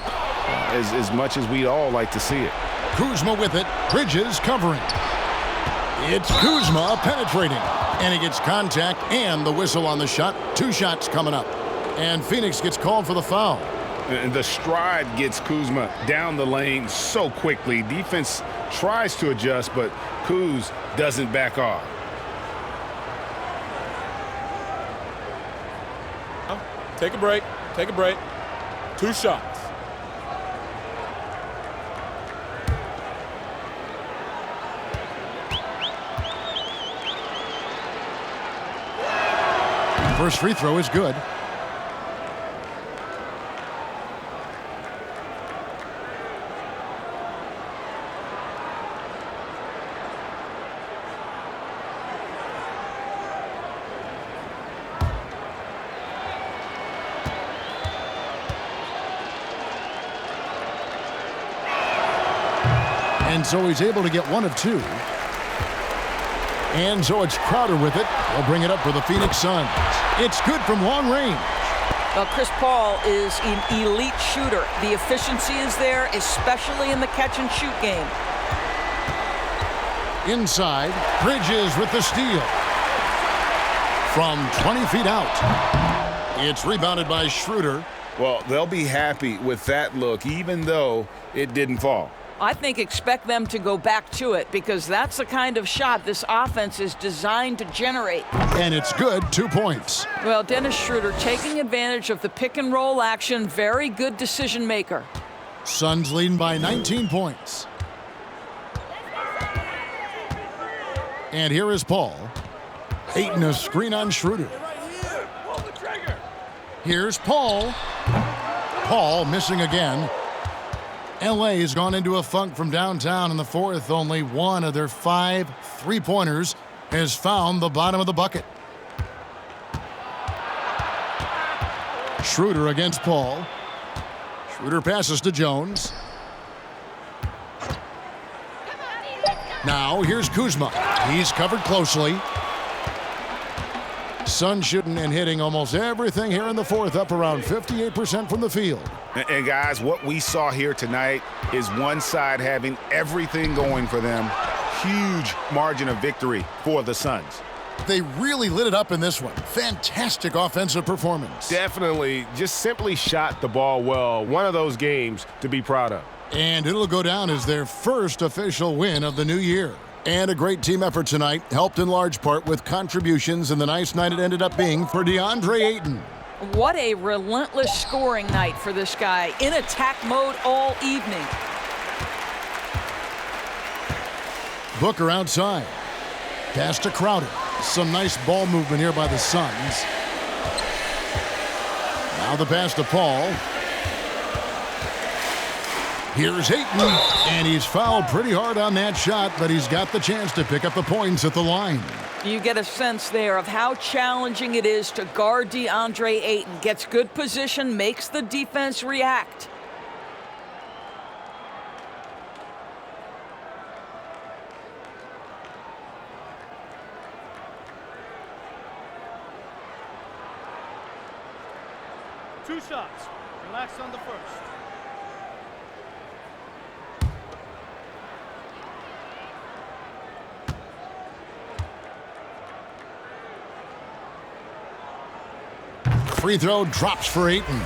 [SPEAKER 2] as much as we'd all like to see it.
[SPEAKER 1] Kuzma with it. Bridges covering. It's Kuzma penetrating, and he gets contact and the whistle on the shot. 2 shots coming up, and Phoenix gets called for the foul.
[SPEAKER 2] And the stride gets Kuzma down the lane so quickly. Defense tries to adjust, but Kuz doesn't back off.
[SPEAKER 12] Take a break. Take a break. 2 shots.
[SPEAKER 1] First free throw is good. And so he's able to get 1 of 2. And so it's Crowder with it. He'll bring it up for the Phoenix Suns. It's good from long range.
[SPEAKER 3] Well, Chris Paul is an elite shooter. The efficiency is there, especially in the catch-and-shoot game.
[SPEAKER 1] Inside, Bridges with the steal. From 20 feet out. It's rebounded by Schroeder.
[SPEAKER 2] Well, they'll be happy with that look, even though it didn't fall.
[SPEAKER 3] I think expect them to go back to it because that's the kind of shot this offense is designed to generate.
[SPEAKER 1] And it's good, 2 points.
[SPEAKER 3] Well, Dennis Schroeder taking advantage of the pick-and-roll action. Very good decision maker.
[SPEAKER 1] Suns leading by 19 points. And here is Paul. Ayton a screen on Schroeder. Here's Paul. Paul missing again. LA has gone into a funk from downtown in the fourth. Only 1 of their 5 3-pointers has found the bottom of the bucket. Schroeder against Paul. Schroeder passes to Jones. Now here's Kuzma. He's covered closely. Suns shooting and hitting almost everything here in the fourth, up around 58% from the field.
[SPEAKER 2] And guys, what we saw here tonight is one side having everything going for them. Huge margin of victory for the Suns.
[SPEAKER 1] They really lit it up in this one. Fantastic offensive performance.
[SPEAKER 13] Definitely just simply shot the ball well. One of those games to be proud of.
[SPEAKER 1] And it'll go down as their first official win of the new year. And a great team effort tonight, helped in large part with contributions in the nice night it ended up being for DeAndre Ayton.
[SPEAKER 3] What a relentless scoring night for this guy, in attack mode all evening.
[SPEAKER 1] Booker outside. Pass to Crowder. Some nice ball movement here by the Suns. Now the pass to Paul. Here's Ayton, and he's fouled pretty hard on that shot, but he's got the chance to pick up the points at the line.
[SPEAKER 3] You get a sense there of how challenging it is to guard DeAndre Ayton. Gets good position, makes the defense react.
[SPEAKER 14] Two shots. Relax on the first.
[SPEAKER 1] Free throw drops for Ayton.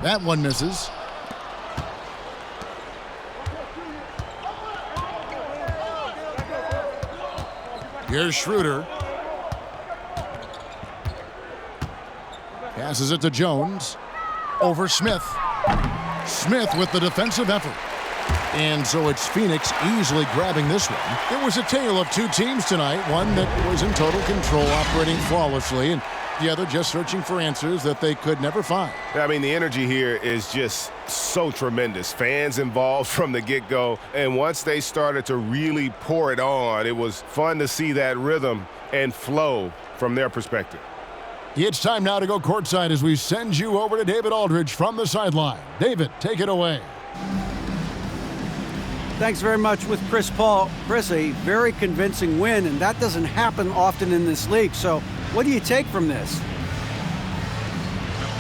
[SPEAKER 1] That one misses. Here's Schroeder. Passes it to Jones. Over Smith. Smith with the defensive effort. And so it's Phoenix easily grabbing this one. It was a tale of two teams tonight. One that was in total control, operating flawlessly, and the other just searching for answers that they could never find.
[SPEAKER 13] I mean, the energy here is just so tremendous. Fans involved from the get-go. And once they started to really pour it on, it was fun to see that rhythm and flow from their perspective.
[SPEAKER 1] It's time now to go courtside as we send you over to David Aldridge from the sideline. David, take it away.
[SPEAKER 11] Thanks very much with Chris Paul. Chris, a very convincing win, and that doesn't happen often in this league. So what do you take from this?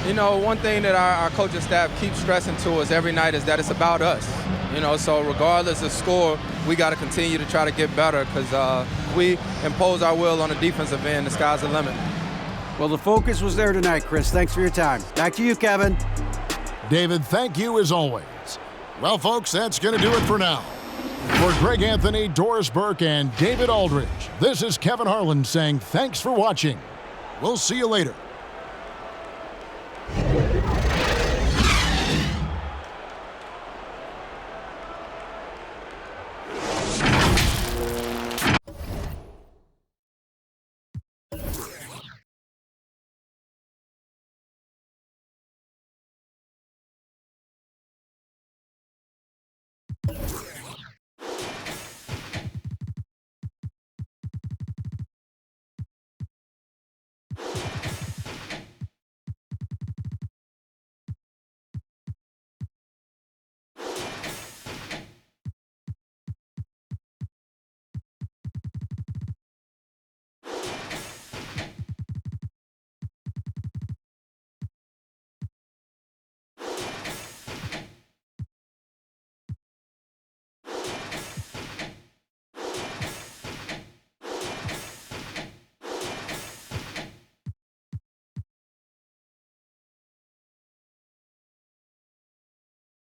[SPEAKER 15] You know, one thing that our coaching staff keeps stressing to us every night is that it's about us. You know, so regardless of score, we got to continue to try to get better because we impose our will on the defensive end. The sky's the limit.
[SPEAKER 11] Well, the focus was there tonight, Chris. Thanks for your time. Back to you, Kevin.
[SPEAKER 1] David, thank you as always. Well, folks, that's going to do it for now. For Greg Anthony, Doris Burke, and David Aldridge, this is Kevin Harlan saying thanks for watching. We'll see you later.